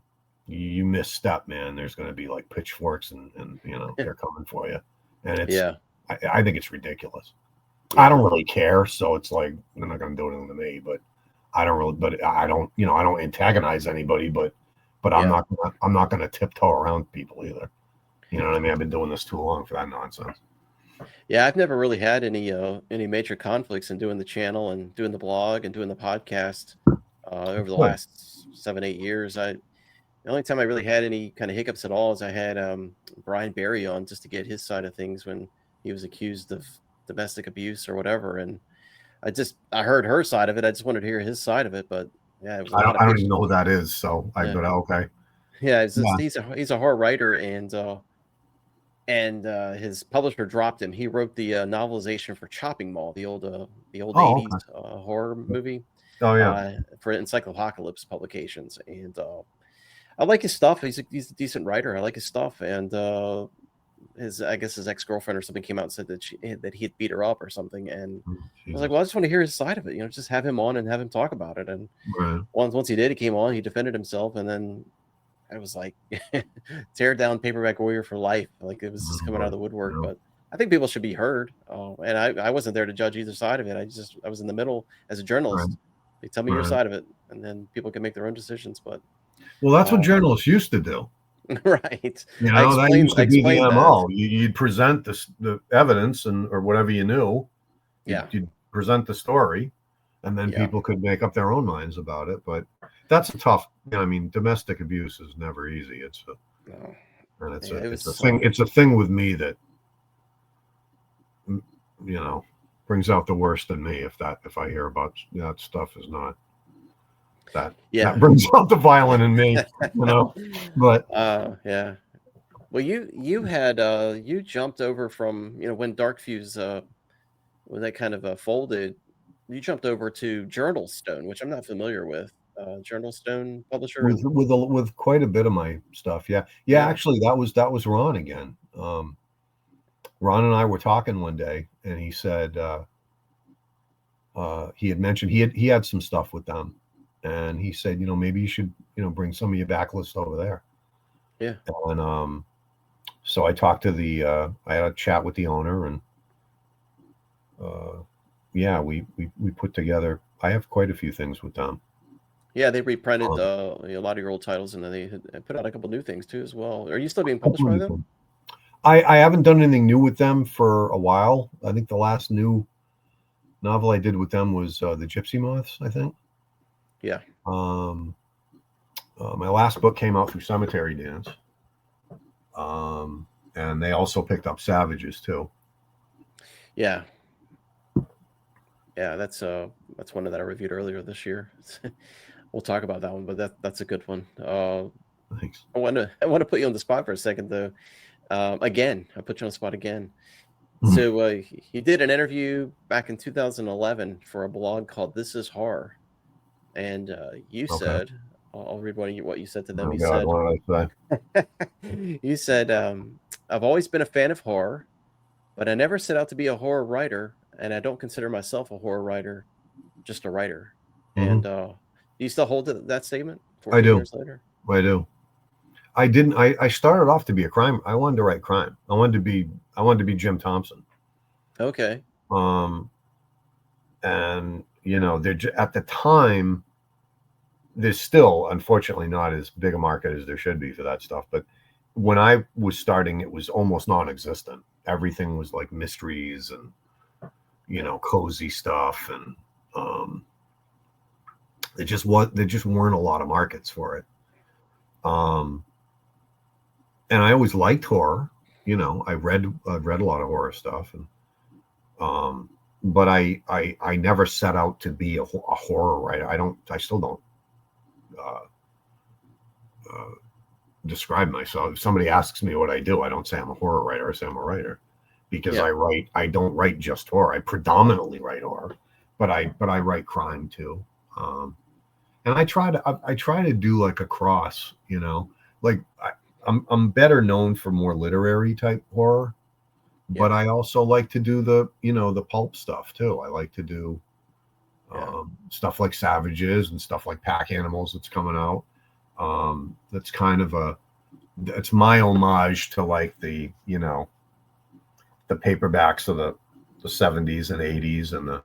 you misstep, man, there's going to be like pitchforks and you know, they're coming for you, and it's I think it's ridiculous. I don't really care, so it's like they're not going to do anything to me, but I don't, you know, I don't antagonize anybody, but I'm not going to tiptoe around people either. You know what I mean? I've been doing this too long for that nonsense. Yeah, I've never really had any major conflicts in doing the channel and doing the blog and doing the podcast over the last 7-8 years. The only time I really had any kind of hiccups at all is I had Brian Barry on just to get his side of things when he was accused of domestic abuse or whatever, and I heard her side of it. I just wanted to hear his side of it, but yeah, it was I don't even know who that is, so but okay. Yeah, he's a horror writer, and his publisher dropped him. He wrote the novelization for Chopping Mall, the old 80s horror movie. Oh yeah, for Encyclopocalypse Publications, and I like his stuff. He's a decent writer. I like his stuff, and his ex-girlfriend or something came out and said that he had beat her up or something, and I was like, well, I just want to hear his side of it, you know, just have him on and have him talk about it. And once he did, he came on, he defended himself, and then I was like, tear down Paperback Warrior for life. Like, it was just coming out of the woodwork. But I think people should be heard. And I wasn't there to judge either side of it. I was in the middle as a journalist. They tell me your side of it, and then people can make their own decisions. But well, that's what journalists used to do. Right. You know, that used to be the MO. You'd present the evidence or whatever you knew. You'd present the story, and then people could make up their own minds about it. But that's a tough. I mean, domestic abuse is never easy. It's a thing. It's a thing with me that, you know, brings out the worst in me. If I hear about that stuff, is not that brings out the violent in me, you know. But yeah. Well, you had you jumped over from, you know, when Dark Fuse when that kind of folded. you jumped over to Journal Stone, which I'm not familiar with. Journal Stone publisher, with and with quite a bit of my stuff. Yeah, yeah. yeah, Actually, that was Ron again. Ron and I were talking one day, and he said he had mentioned he had some stuff with them, and he said, maybe you should bring some of your backlist over there. yeah, And so I talked to I had a chat with the owner, and yeah, we put together. I have quite a few things with them. yeah. They reprinted Um, a lot of your old titles, and then they had put out a couple new things too as well. Are you still being a couple published of by new them? things. I haven't done anything new with them for a while. I think the last new novel I did with them was the Gypsy Moths, I think. Yeah. Um, my last book came out through Cemetery Dance, and they also picked up Savages too. Yeah. Yeah, that's one that I reviewed earlier this year. We'll talk about that one, but that's a good one. Thanks. I want to put you on the spot for a second though. Again, I put you on the spot again. Mhm. So he did an interview back in 2011 for a blog called "This Is Horror," and you Okay. said, I'll read what you said to them. Oh You God, said, what did I say? you said, "I've always been a fan of horror, but I never set out to be a horror writer, and I don't consider myself a horror writer, just a writer." Hmm. And do you still hold to that statement I 14 do. years later? I do. I didn't. I started off to be a crime. I wanted to write crime. I wanted to be Jim Thompson. Okay. Um, and at the time, there's still, unfortunately, not as big a market as there should be for that stuff. But when I was starting, it was almost non-existent. Everything was like mysteries and Yeah. cozy stuff, and um, there just weren't a lot of markets for it. Um, and I always liked horror. I read a lot of horror stuff, and but I never set out to be a horror writer. I still don't uh, uh, describe myself. If somebody asks me what I do, I don't say I'm a horror writer. I say I'm a writer, because Yeah. I don't write just horror. I predominantly write horror, but I write crime too. And I try to do like a cross, like I'm better known for more literary type horror, Yeah. but I also like to do the pulp stuff too. I like to do Yeah. stuff like Savages and stuff like Pack Animals that's coming out. That's kind of it's my homage to like the paperbacks of the 70s and 80s, and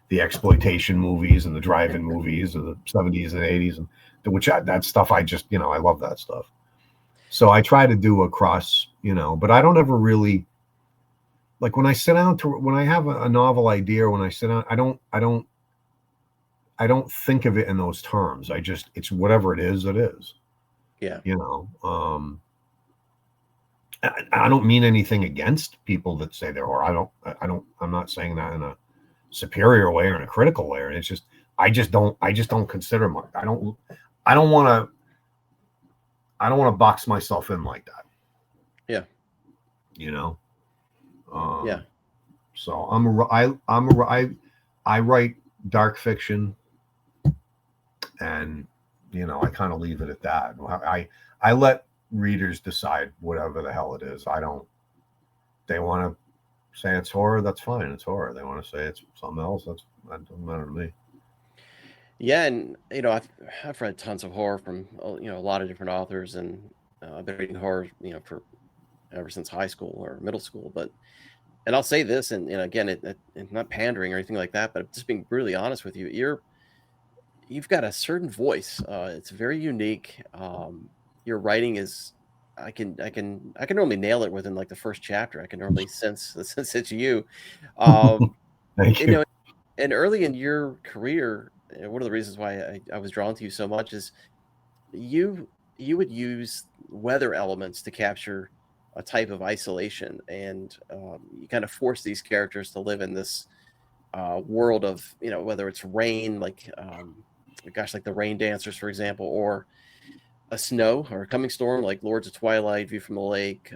the exploitation movies and the drive-in movies of the 70s and 80s, and that stuff I just I love that stuff. So I try to do a cross, but I don't ever really, like, when I have a novel idea, when I sit down, I don't think of it in those terms. It's whatever it is, it is. Yeah. I don't mean anything against people that say they're horror. I'm not saying that in a superior way or in a critical way. And it's just, I just don't consider I don't want to box myself in like that. Yeah. You know? Yeah. So I write dark fiction, and I kind of leave it at that. I let readers decide whatever the hell it is. They want to say it's horror, that's fine, it's horror. They want to say it's something else, that doesn't matter to me. Yeah, and I've read tons of horror from a lot of different authors, and I've been reading horror for ever since high school or middle school. But and I'll say this, and again, it's not pandering or anything like that, but just being brutally honest with you, you've got a certain voice. It's very unique. Your writing is, I can normally nail it within like the first chapter. I can normally sense it's you. Um, Thank you you. know, and early in your career, one of the reasons why I was drawn to you so much is you you would use weather elements to capture a type of isolation, and you kind of force these characters to live in this world of whether it's rain, like gosh, like the Rain Dancers, for example, or a snow or a coming storm, like Lords of Twilight, View from the Lake,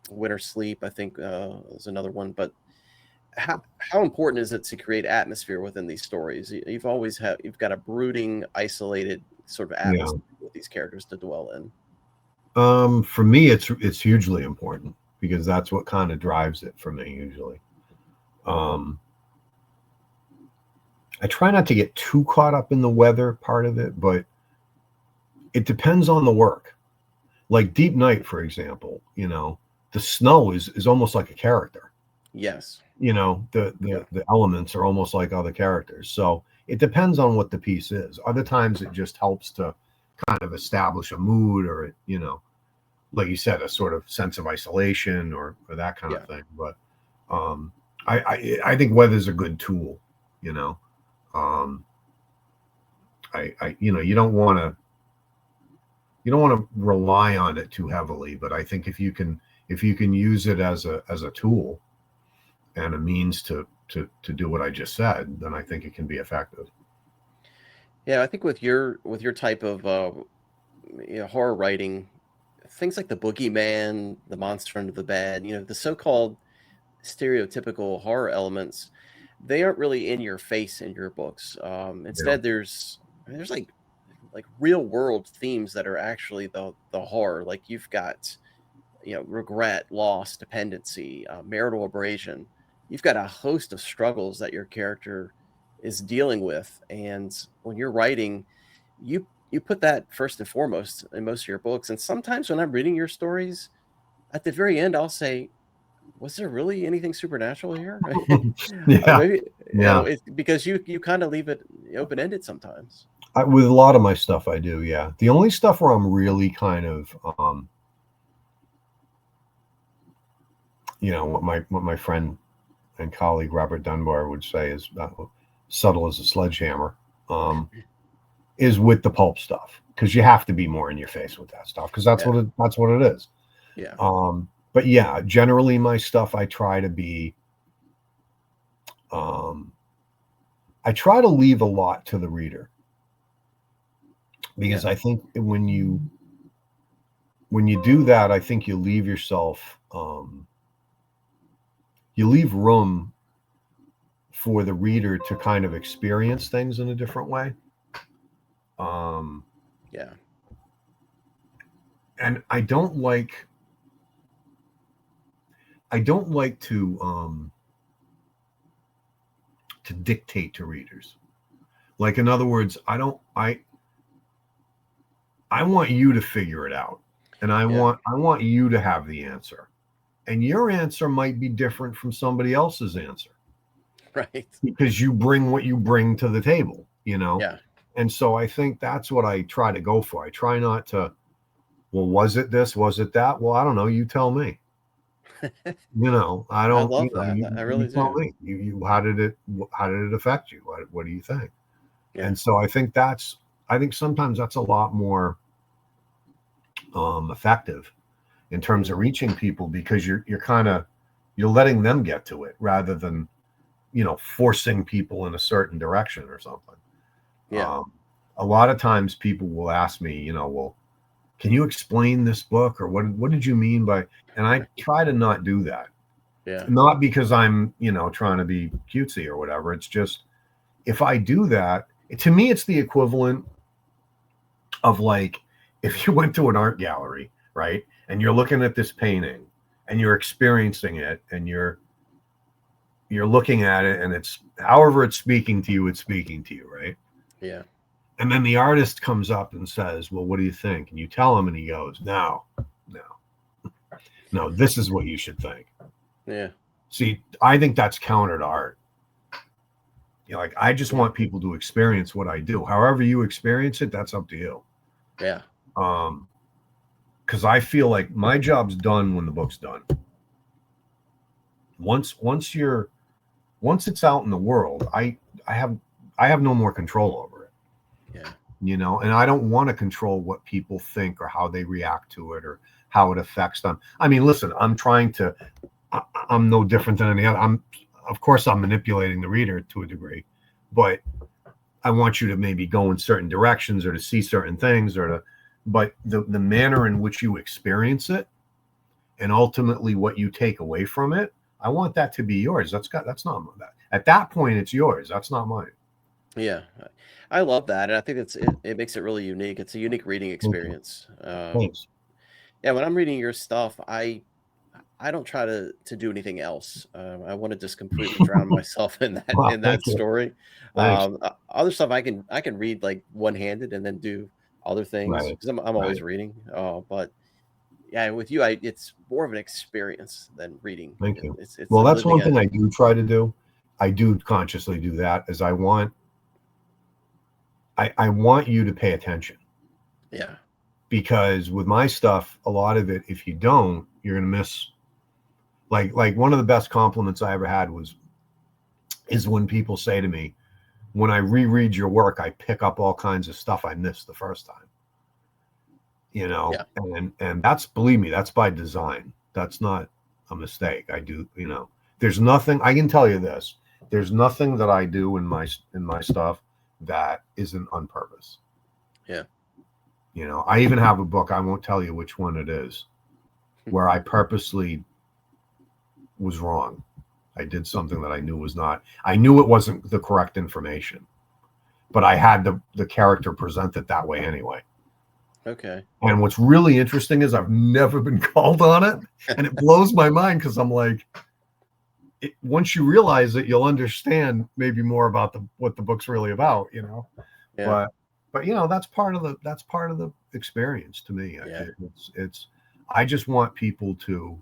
Winter Sleep, I think is another one. But how important is it to create atmosphere within these stories? You've got a brooding, isolated sort of Yeah. atmosphere with these characters to dwell in. For me, it's hugely important because that's what kind of drives it for me usually. I try not to get too caught up in the weather part of it, but it depends on the work. Like Deep Night, for example, the snow is almost like a character. Yes. The elements are almost like other characters. So it depends on what the piece is. Other times it just helps to kind of establish a mood, or like you said, a sort of sense of isolation or that kind of thing. But I think weather's a good tool. You don't want to rely on it too heavily, but I think if you can use it as a tool and a means to do what I just said, then I think it can be effective. Yeah, I think with your type of horror writing, things like the boogeyman, the monster under the bed, the so-called stereotypical horror elements, they aren't really in your face in your books. Instead, there's like real world themes that are actually the horror. Like you've got regret, loss, dependency, marital abrasion. You've got a host of struggles that your character is dealing with, and when you're writing, you put that first and foremost in most of your books. And sometimes when I'm reading your stories, at the very end, I'll say, was there really anything supernatural here? Maybe, it's because you kind of leave it open-ended sometimes. With a lot of my stuff, I do. Yeah. The only stuff where I'm really kind of, what my friend and colleague Robert Dunbar would say is subtle as a sledgehammer, is with the pulp stuff, because you have to be more in your face with that stuff, because that's what it is. Yeah. But yeah, generally my stuff, I try to be, I try to leave a lot to the reader, because I think when you do that, I think you leave yourself, you leave room for the reader to kind of experience things in a different way. And I don't like to dictate to readers. Like, in other words, I want you to figure it out, and I want you to have the answer, and your answer might be different from somebody else's answer, right? Because you bring what you bring to the table, Yeah. And so I think that's what I try to go for. I try not to, well, was it this? Was it that? Well, I don't know. You tell me. I don't. I love that. I really tell do. me. You how did it affect you? What do you think? Yeah. And so I think sometimes that's a lot more effective in terms of reaching people, because you're letting them get to it rather than forcing people in a certain direction or something. Yeah. A lot of times people will ask me, well, can you explain this book, or what did you mean by? And I try to not do that. Yeah. Not because I'm trying to be cutesy or whatever. It's just, if I do that, to me it's the equivalent of, like, if you went to an art gallery, right, and you're looking at this painting and you're experiencing it, and you're looking at it, and it's however it's speaking to you, right? Yeah. And then the artist comes up and says, well, what do you think? And you tell him, and he goes, no, this is what you should think. Yeah. See, I think that's counter to art. Like, I just want people to experience what I do. However you experience it, that's up to you. Yeah. Because I feel like my job's done when the book's done. Once it's out in the world, I have no more control over it. Yeah. And I don't want to control what people think or how they react to it or how it affects them. I mean, listen, I'm no different than any other. Of course I'm manipulating the reader to a degree, but I want you to maybe go in certain directions, or to see certain things, but the manner in which you experience it, and ultimately what you take away from it, I want that to be yours. That's not that. At that point, it's yours. That's not mine. Yeah, I love that, and I think it makes it really unique. It's a unique reading Thank you. experience. Thanks. Yeah, when I'm reading your stuff, I don't try to do anything else. I want to just completely drown myself in that Wow, thank you. story. Thanks. Other stuff I can read like one handed and then do other things Right. because I'm Right. always reading. But yeah, with you, it's more of an experience than reading. Thank you. It's Well, like that's living one a thing I do try to do. I do consciously do that, is I want you to pay attention, yeah because with my stuff, a lot of it, if you don't, you're gonna miss. Like one of the best compliments I ever had is when people say to me, when I reread your work, I pick up all kinds of stuff I missed the first time. yeah And that's, believe me, that's by design. That's not a mistake. I do, there's nothing, I can tell you this, there's nothing that I do in my stuff that isn't on purpose. yeah I even have a book, I won't tell you which one it is, where I purposely was wrong. I did something that I knew it wasn't the correct information, but I had the character present it that way anyway. okay And what's really interesting is I've never been called on it, and it blows my mind, because I'm like, once you realize it, you'll understand maybe more about what the book's really about, yeah But that's part of the experience to me. yeah It's I just want people to.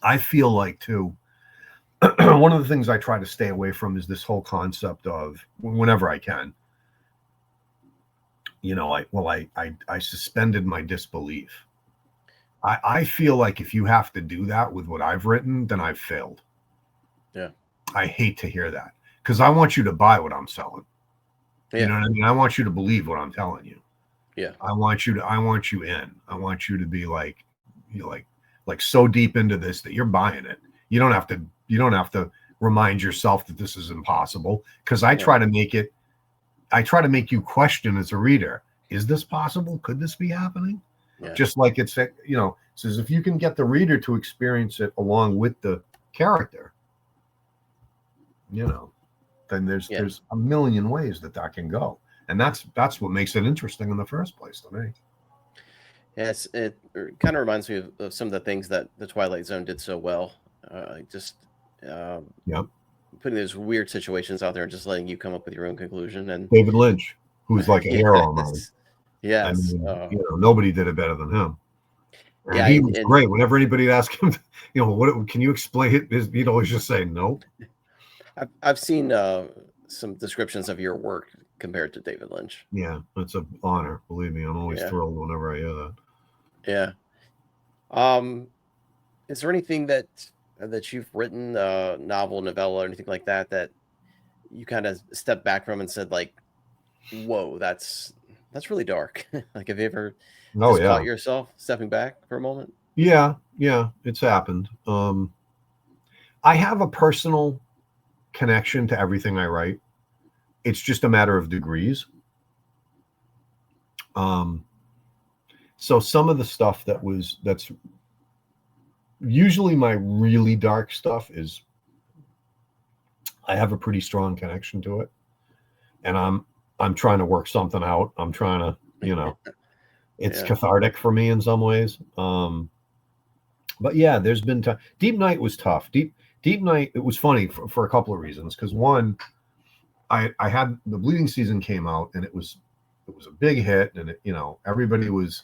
I feel like too. One of the things I try to stay away from is this whole concept of, whenever I can, I suspended my disbelief. I feel like if you have to do that with what I've written, then I've failed. yeah I hate to hear that, because I want you to buy what I'm selling. yeah You know what I mean? I want you to believe what I'm telling you. yeah I want you in. I want you to be like so deep into this that you're buying it. You don't have to remind yourself that this is impossible, because I try to make you question as a reader, is this possible? Could this be happening? yeah Just like it's says, if you can get the reader to experience it along with the character, then there's a million ways that can go. And that's what makes it interesting in the first place to me. Yes, it kind of reminds me of some of the things that the Twilight Zone did so well. Just Yep. putting those weird situations out there and just letting you come up with your own conclusion. And David Lynch, who's like a hero of mine. I yes, mean, nobody did it better than him. And yeah, he was great. Whenever anybody asked him, what can you explain it? He'd always just say nope. I've seen some descriptions of your work compared to David Lynch. Yeah, it's an honor. Believe me, I'm always thrilled whenever I hear that. Yeah. Is there anything that you've written, novel, novella, or anything like that you kind of stepped back from and said, like, "Whoa, that's really dark." Like, have you ever caught yourself stepping back for a moment? Yeah, it's happened. I have a personal connection to everything I write. It's just a matter of degrees. So some of the stuff that's usually my really dark stuff is, I have a pretty strong connection to it, and I'm trying to work something out. I'm trying to, it's cathartic for me in some ways. But yeah, there's been Deep Night was tough. Deep Night, it was funny for a couple of reasons. Because one, I had the Bleeding Season came out, and it was a big hit, and everybody was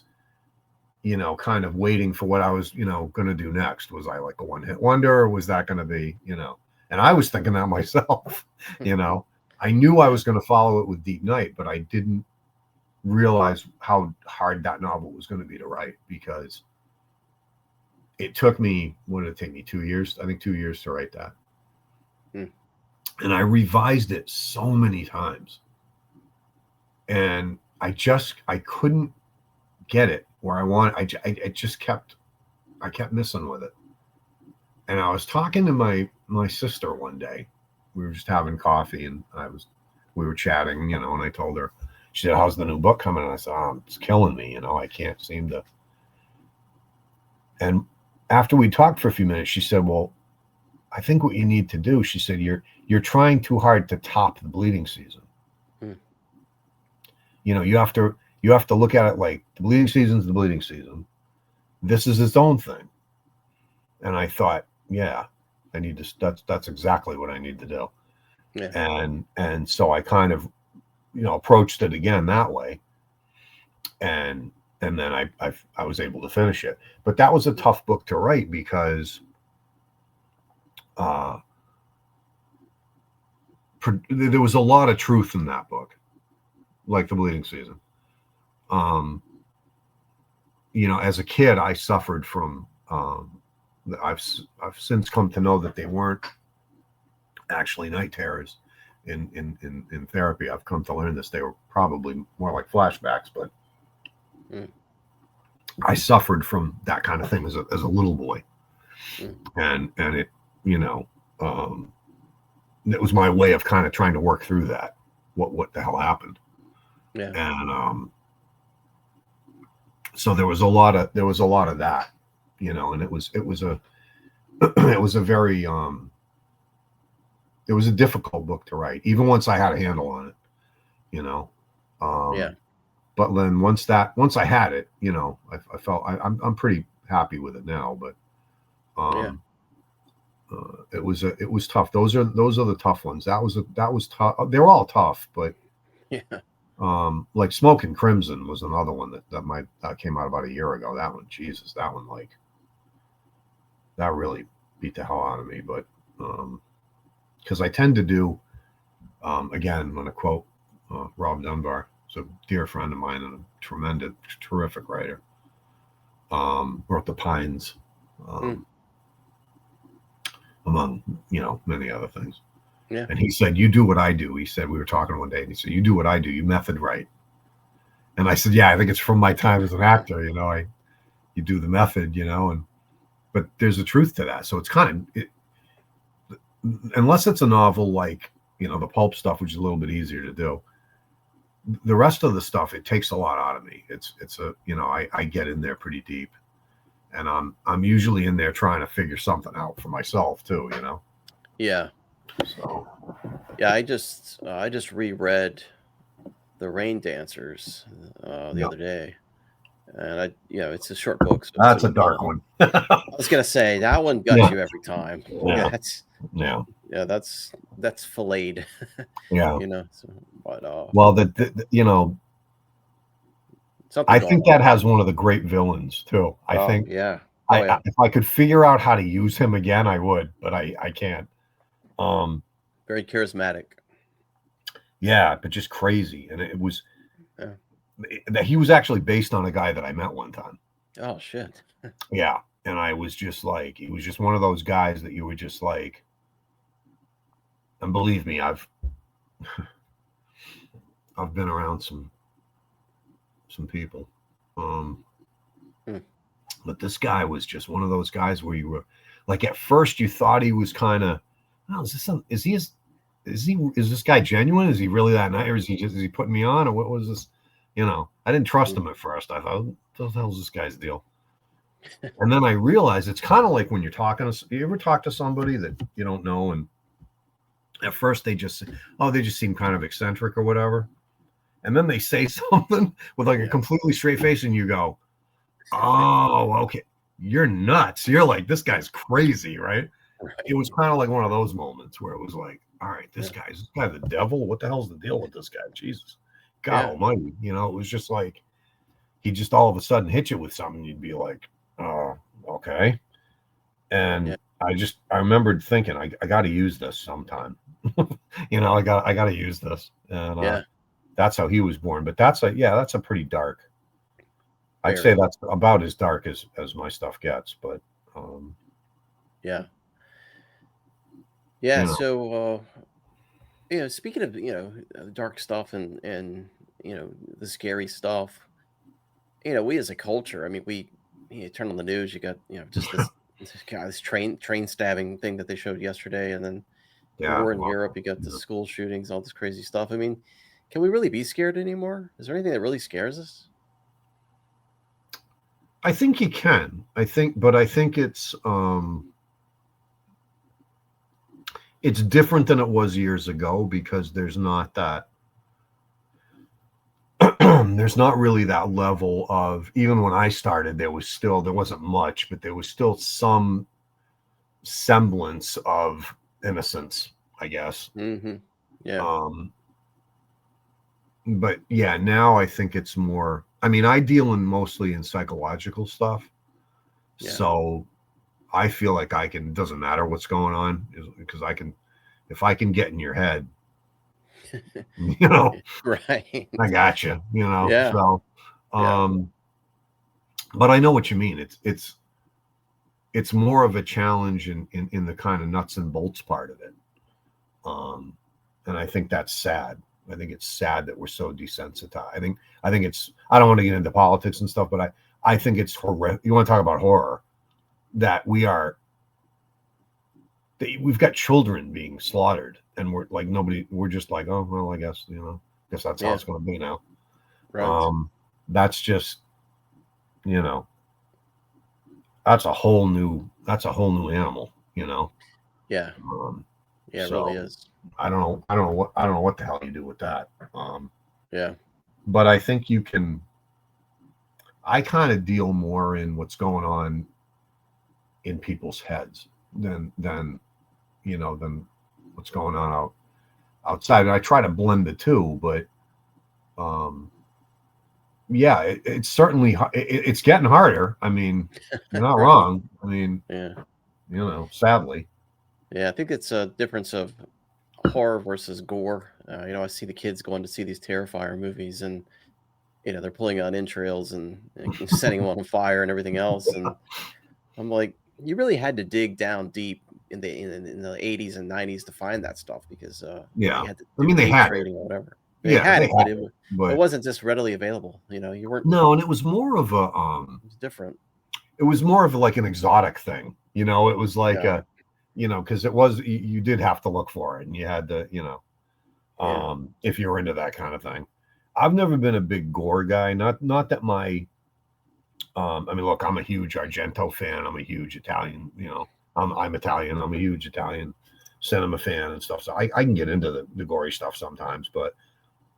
kind of waiting for what I was going to do next. Was I like a one-hit wonder, or was that going to be and I was thinking that myself. I knew I was going to follow it with Deep Night, but I didn't realize how hard that novel was going to be to write, because it took me, what did it take me, 2 years? I think 2 years to write that. And I revised it so many times, and I couldn't get it where I want. I kept missing with it. And I was talking to my sister one day. We were just having coffee, and we were chatting, and I told her, she said, "How's the new book coming?" And I said, "Oh, it's killing me. I can't seem to." And after we talked for a few minutes, she said, "Well, I think what you need to do, she said, you're trying too hard to top the bleeding season. Hmm. You know, you have to look at it like the bleeding season's the bleeding season. This is its own thing. And I thought, yeah, I need to, that's exactly what I need to do. Yeah. And so I kind of, you know, approached it again that way. And then I was able to finish it. But that was a tough book to write because there was a lot of truth in that book, like the bleeding season. You know, as a kid, I suffered from, I've since come to know that they weren't actually night terrors. In therapy, I've come to learn this. They were probably more like flashbacks, but I suffered from that kind of thing as a little boy. And it, you know, it was my way of kind of trying to work through that. What the hell happened? Yeah. And so there was a lot of that, you know, and it was a it was a very it was a difficult book to write, even once I had a handle on it, you know. Yeah. But then once I had it, you know, I felt I'm pretty happy with it now. But it was tough. Those are the tough ones. That was tough. They were all tough, but Yeah. Like Smoking Crimson was another one that came out about a year ago. That one, Jesus, that one, like, that really beat the hell out of me. But because I tend to do, again, I'm going to quote Rob Dunbar, who's a dear friend of mine and a terrific writer. Wrote The Pines, among, you know, many other things. Yeah. And he said, you do what I do. He said, we were talking one day, and he said, you do what I do. You method write. And I said, yeah, I think it's from my time as an actor. You know, you do the method, you know, but there's a truth to that. So it's kind of, unless it's a novel like, you know, the pulp stuff, which is a little bit easier to do. The rest of the stuff, it takes a lot out of me. It's a, you know, I get in there pretty deep, and I'm usually in there trying to figure something out for myself too, you know. Yeah. So yeah, I just reread The Rain Dancers the other day, and you know, it's a short book. So that's a dark one. I was gonna say that one got you every time. Yeah. That's filleted. Yeah. You know, so, but well, you know, I think that has one of the great villains too. I think, yeah. If I could figure out how to use him again, I would, but I can't. Very charismatic. Yeah, but just crazy, and it was that he was actually based on a guy that I met one time. Oh shit. Yeah, and I was just like, he was just one of those guys that you were just like, and believe me, I've been around some people. But this guy was just one of those guys where you were like, at first you thought he was kind of, oh, is this guy genuine? Is he really that nice? Or is he putting me on? Or what was this? You know, I didn't trust him at first. I thought, what the hell's this guy's deal? And then I realized it's kind of like when you're talking to, you ever talk to somebody that you don't know, and at first they just seem kind of eccentric or whatever. And then they say something with like a completely straight face, and you go, oh, okay, you're nuts. You're like, this guy's crazy, right? It was kind of like one of those moments where it was like, all right, this guy the devil? What the hell's the deal with this guy? Jesus, God almighty. You know, it was just like, he just all of a sudden hit you with something. You'd be like, oh, okay. And I remembered thinking, I got to use this sometime. You know, I got to use this. And that's how he was born. But that's a pretty dark. I'd say that's about as dark as my stuff gets, but yeah. you know. So you know, speaking of, you know, dark stuff and you know, the scary stuff, you know, we as a culture, I mean, you turn on the news, you got, you know, just this train stabbing thing that they showed yesterday, and then the war in Europe, you got the school shootings, all this crazy stuff. I mean, can we really be scared anymore? Is there anything that really scares us? I think you can. I think it's it's different than it was years ago because there's not that there's not really that level of, even when I started, there wasn't much, but there was still some semblance of innocence, I guess. Yeah. But yeah, now I think it's more, I mean, I deal mostly in psychological stuff. Yeah. So I feel like doesn't matter what's going on, because if I can get in your head, Right. I got you, Yeah. So, Yeah. but I know what you mean. It's more of a challenge in the kind of nuts and bolts part of it. And I think that's sad. I think it's sad that we're so desensitized. I think I don't want to get into politics and stuff, but I think it's horrific. You want to talk about horror, that we've got children being slaughtered, and we're just like, oh, well, I guess, guess that's how it's going to be now. Right. That's just, that's a whole new animal, Yeah. Yeah, it so really is. I don't know what the hell you do with that. Yeah. But I think I kind of deal more in what's going on in people's heads than what's going on outside. And I try to blend the two, but yeah, it's certainly it's getting harder. I mean, you're not Right. wrong. I mean, Yeah. Sadly. Yeah, I think it's a difference of horror versus gore. I see the kids going to see these Terrifier movies, and they're pulling out entrails and setting them on fire and everything else. And I'm like, you really had to dig down deep in the 80s and 90s to find that stuff, because Yeah, you had to I do mean, they tape had it. trading or whatever. They Yeah, had they it, but had it, it but wasn't just readily available. You weren't. no, and it was more of a It was different. it was more of like an exotic thing. It was like Yeah. because it was, you did have to look for it, and you had to, Yeah. if you're into that kind of thing. I've never been a big gore guy. Not that my I mean, look, I'm a huge Argento fan. I'm a huge Italian, I'm Italian. I'm a huge Italian cinema fan and stuff. So I can get into the gory stuff sometimes. But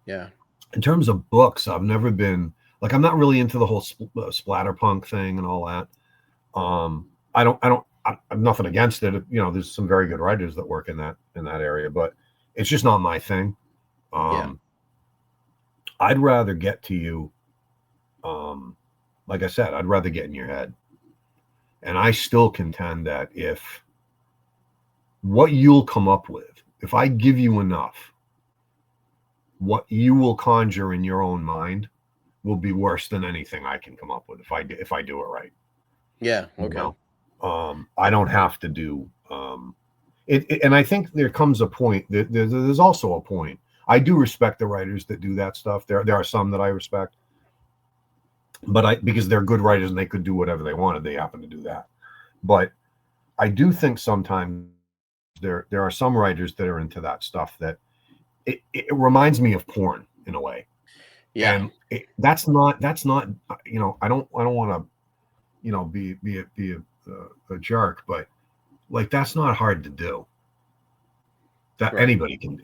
Yeah. in terms of books, I've never been, like, I'm not really into the whole splatterpunk thing and all that. I have nothing against it. There's some very good writers that work in that area, but it's just not my thing. Yeah. I'd rather get to you. Like I said, I'd rather get in your head. And I still contend that if what you'll come up with, if I give you enough, what you will conjure in your own mind will be worse than anything I can come up with if I do it right. Yeah. Okay. I don't have to do it, and I think there comes a point that there's also a point. I do respect the writers that do that stuff. There are some that I respect, but because they're good writers and they could do whatever they wanted, they happen to do that. But I do think sometimes there are some writers that are into that stuff that it reminds me of porn in a way. Yeah. And that's not I don't want to be a jerk, but like, that's not hard to do. That Right.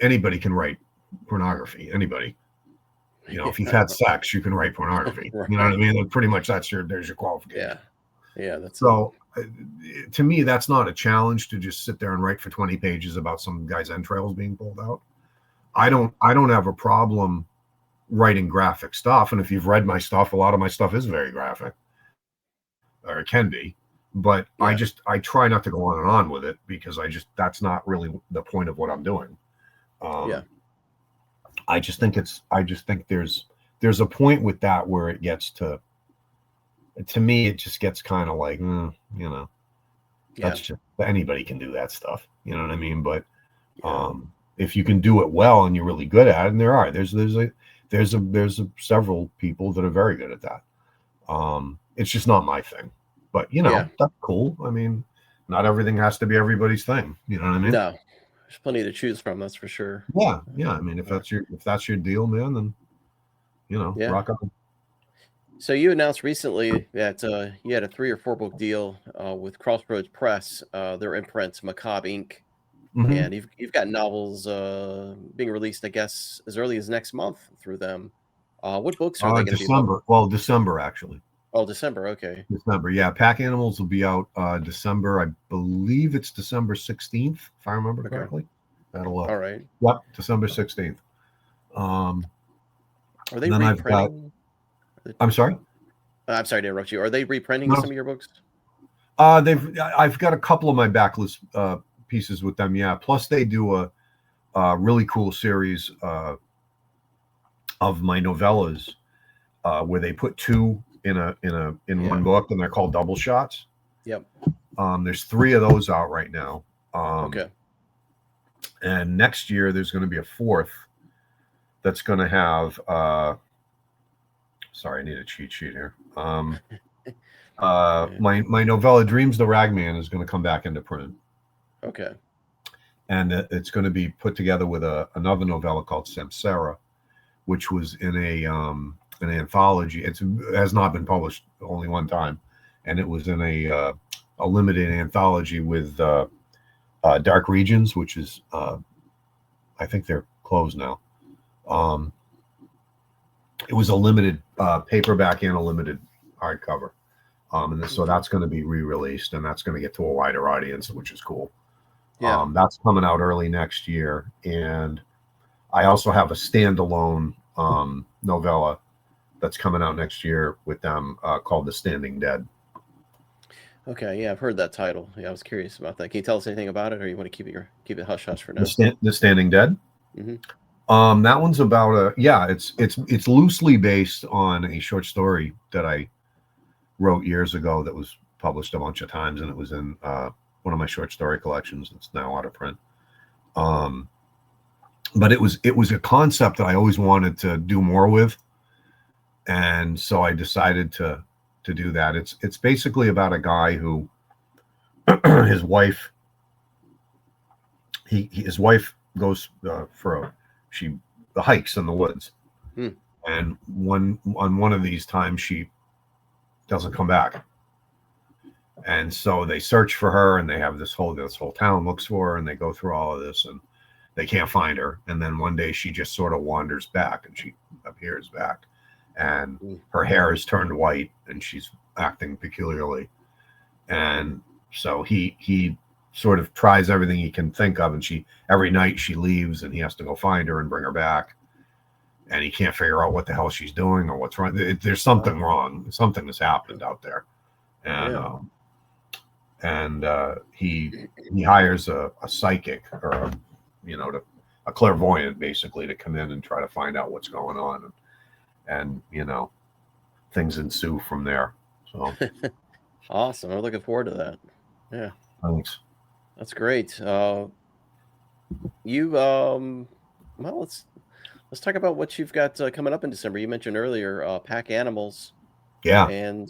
anybody can write pornography. Anybody. If you've had sex, you can write pornography. Right. You know what I mean? Pretty much there's your qualification. Yeah. Yeah. That's So to me, that's not a challenge to just sit there and write for 20 pages about some guy's entrails being pulled out. I don't have a problem writing graphic stuff. And if you've read my stuff, a lot of my stuff is very graphic, or it can be. But Yeah. I try not to go on and on with it, because that's not really the point of what I'm doing. Yeah. I just think there's a point with that where it gets to me, it just gets kind of like, that's just, anybody can do that stuff. You know what I mean? But if you can do it well and you're really good at it, and there's several people that are very good at that. It's just not my thing. But that's cool. I mean, not everything has to be everybody's thing. You know what I mean? No, there's plenty to choose from. That's for sure. Yeah. I mean, if that's your deal, man, then rock on. So you announced recently that you had a 3 or 4 book deal with Crossroads Press, their imprint, Macabre Inc. Mhm. and you've got novels being released, I guess, as early as next month through them. What books are they going to be about? December. Well, December actually. Oh, December. Okay. December. Yeah, Pack Animals will be out December. I believe it's December 16th, if I remember Okay. correctly. That'll All right. Yep, December 16th. Are they And then I've got. reprinting? I'm sorry. I'm sorry to interrupt you. Are they reprinting No. some of your books? I've got a couple of my backlist pieces with them. Yeah. Plus, they do a really cool series of my novellas where they put two in one book, and they're called double shots. Yep. There's 3 of those out right now. Okay. And next year there's going to be a 4th that's going to have. Sorry, I need a cheat sheet here. My novella Dreams the Ragman is going to come back into print. Okay. And it's going to be put together with another novella called Samsara, which was in an anthology. It has not been published only one time, and it was in a limited anthology with Dark Regions, which is I think they're closed now. It was a limited paperback and a limited hardcover, so that's going to be re-released, and that's going to get to a wider audience, which is cool. Yeah. That's coming out early next year, and I also have a standalone novella that's coming out next year with them called The Standing Dead. Okay, yeah, I've heard that title. Yeah, I was curious about that. Can you tell us anything about it, or you want to keep it hush hush for now? The Standing Dead. Mm-hmm. That one's about it's loosely based on a short story that I wrote years ago that was published a bunch of times, and it was in one of my short story collections. It's now out of print. But it was a concept that I always wanted to do more with, and so I decided to do that. It's basically about a guy who his wife goes for the hikes in the woods, and one of these times she doesn't come back, and so they search for her, and they have this whole town looks for her, and they go through all of this, and they can't find her. And then one day she just sort of wanders back, and she appears back, and her hair is turned white, and she's acting peculiarly. And so he sort of tries everything he can think of, and every night she leaves, and he has to go find her and bring her back. And he can't figure out what the hell she's doing or what's wrong. There's something wrong. Something has happened out there. And he hires a psychic or a clairvoyant, basically, to come in and try to find out what's going on, and things ensue from there. So awesome! I'm looking forward to that. Yeah, thanks. That's great. Let's talk about what you've got coming up in December. You mentioned earlier Pack Animals. Yeah, and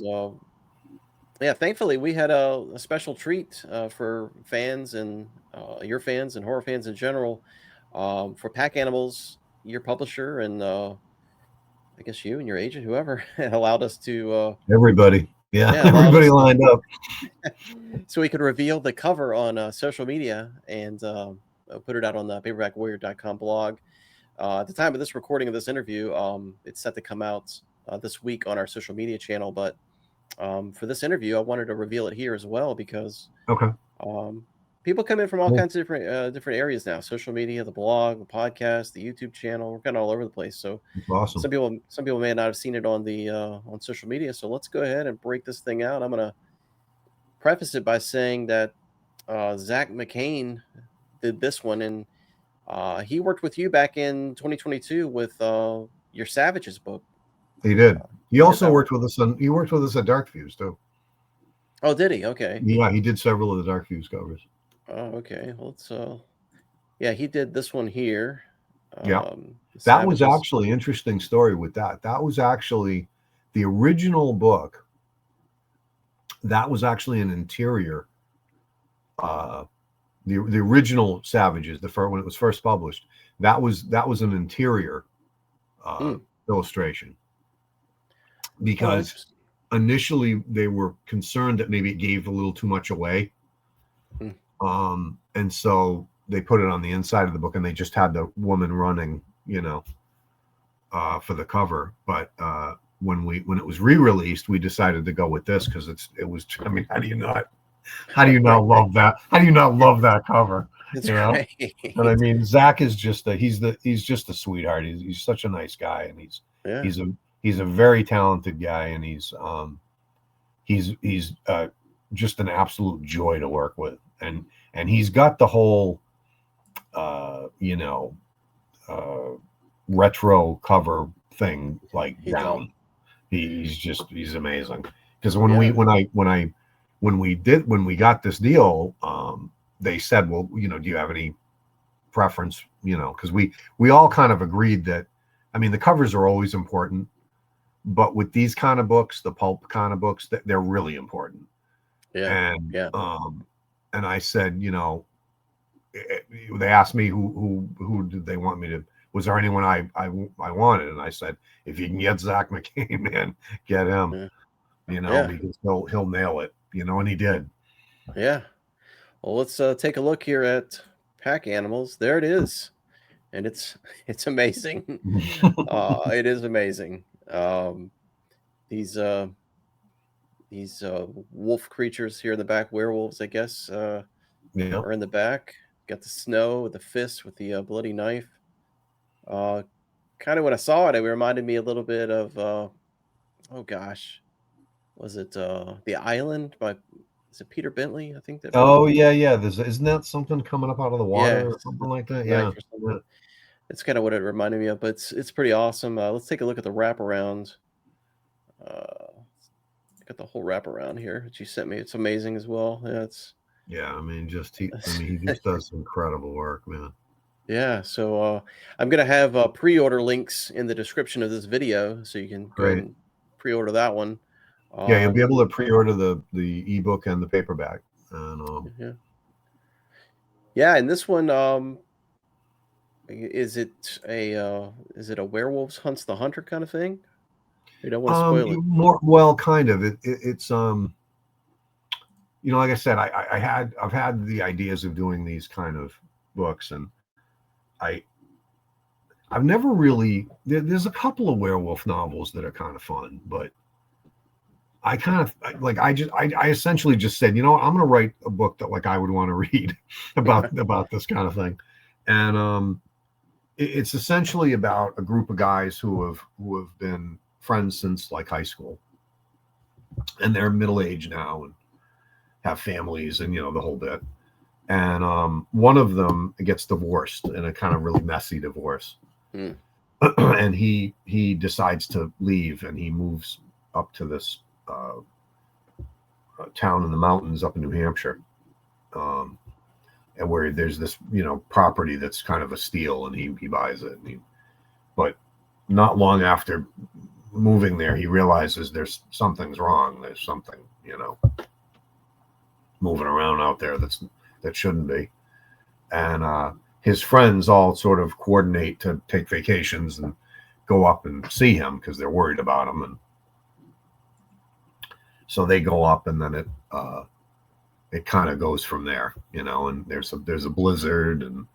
thankfully we had a special treat for fans and your fans and horror fans in general. For Pack Animals, your publisher and I guess you and your agent, whoever, allowed us to everybody everybody lined up so we could reveal the cover on social media and put it out on the paperbackwarrior.com blog. At the time of this recording of this interview, it's set to come out this week on our social media channel, but for this interview I wanted to reveal it here as well, because people come in from all kinds of different areas now: social media, the blog, the podcast, the YouTube channel. We're kind of all over the place. So awesome. Some people may not have seen it on the on social media. So let's go ahead and break this thing out. I'm gonna preface it by saying that Zach McCain did this one, and he worked with you back in 2022 with your Savages book. He did. He also worked with us at Dark Fuse too. Oh, did he? Okay. Yeah, he did several of the Dark Fuse covers. Oh, okay. Well, he did this one here. That was actually an interesting story with that. That was actually the original book. That was actually an interior. The original Savages, when it was first published, that was an interior illustration, because initially they were concerned that maybe it gave a little too much away. And so they put it on the inside of the book, and they just had the woman running, for the cover. But when it was re-released, we decided to go with this because it was. I mean, how do you not Right. love that? How do you not love that cover? It's You know. great. And I mean, Zach is just he's just a sweetheart. He's such a nice guy, and Yeah. he's a very talented guy, and he's just an absolute joy to work with, and he's got the whole retro cover thing like He does. down. He's amazing. Because when Yeah. we got this deal, they said, well, do you have any preference? Because we all kind of agreed that, I mean, the covers are always important, but with these kind of books, the pulp kind of books, they're really important. Yeah. And Yeah. and I said, they asked me who did they want me to. Was there anyone I wanted? And I said, if you can get Zach McCain, man, get him. Yeah. Because he'll nail it. And he did. Yeah. Well, let's take a look here at Pack Animals. There it is, and it's amazing. It is amazing. These wolf creatures here in the back, werewolves, I guess, are in the back. Got the snow, the fist with the bloody knife. Kind of when I saw it, it reminded me a little bit of oh gosh, was it The Island by, is it Peter Bentley? I think that wrote Oh it. yeah. Isn't that something coming up out of the Yeah, water or it's something like that? knife Yeah. or something. It's kind of what it reminded me of, but it's pretty awesome. Let's take a look at the wraparound. Got the whole wraparound here that you sent me. It's amazing as well. Yeah, it's Yeah. I mean, he just does incredible work, man. yeah. So I'm gonna have pre-order links in the description of this video, so you can go ahead Great. and pre-order that one. Yeah, you'll be able to pre-order the ebook and the paperback. And yeah, and this one, is it a werewolves hunts the hunter kind of thing? You don't want to spoil it. well, kind of. It's like I said, I've had the ideas of doing these kind of books, and I've never really there's a couple of werewolf novels that are kind of fun, but I kind of I essentially just said, I'm going to write a book that like I would want to read about this kind of thing. And it's essentially about a group of guys who have been friends since like high school, and they're middle-aged now and have families and the whole bit. And one of them gets divorced in a kind of really messy divorce. And he decides to leave, and he moves up to this town in the mountains up in New Hampshire, and where there's this property that's kind of a steal, and he buys it. But not long after moving there, he realizes something's wrong. There's something moving around out there that shouldn't be. And his friends all sort of coordinate to take vacations and go up and see him because they're worried about him. And so they go up, and then it kind of goes from there, and there's a blizzard, and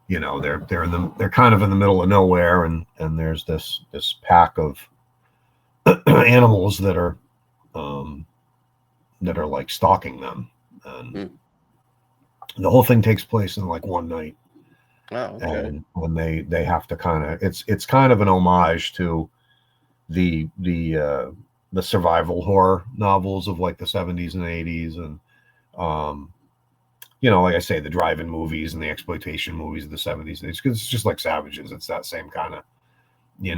they're kind of in the middle of nowhere, and there's this pack of animals that are like stalking them. And the whole thing takes place in like one night. Oh, okay. And when they have to kind of, it's kind of an homage to the survival horror novels of like the 70s and 80s, and like I say, the drive-in movies and the exploitation movies of the 70s. It's just like Savages. It's that same kind of, Yeah.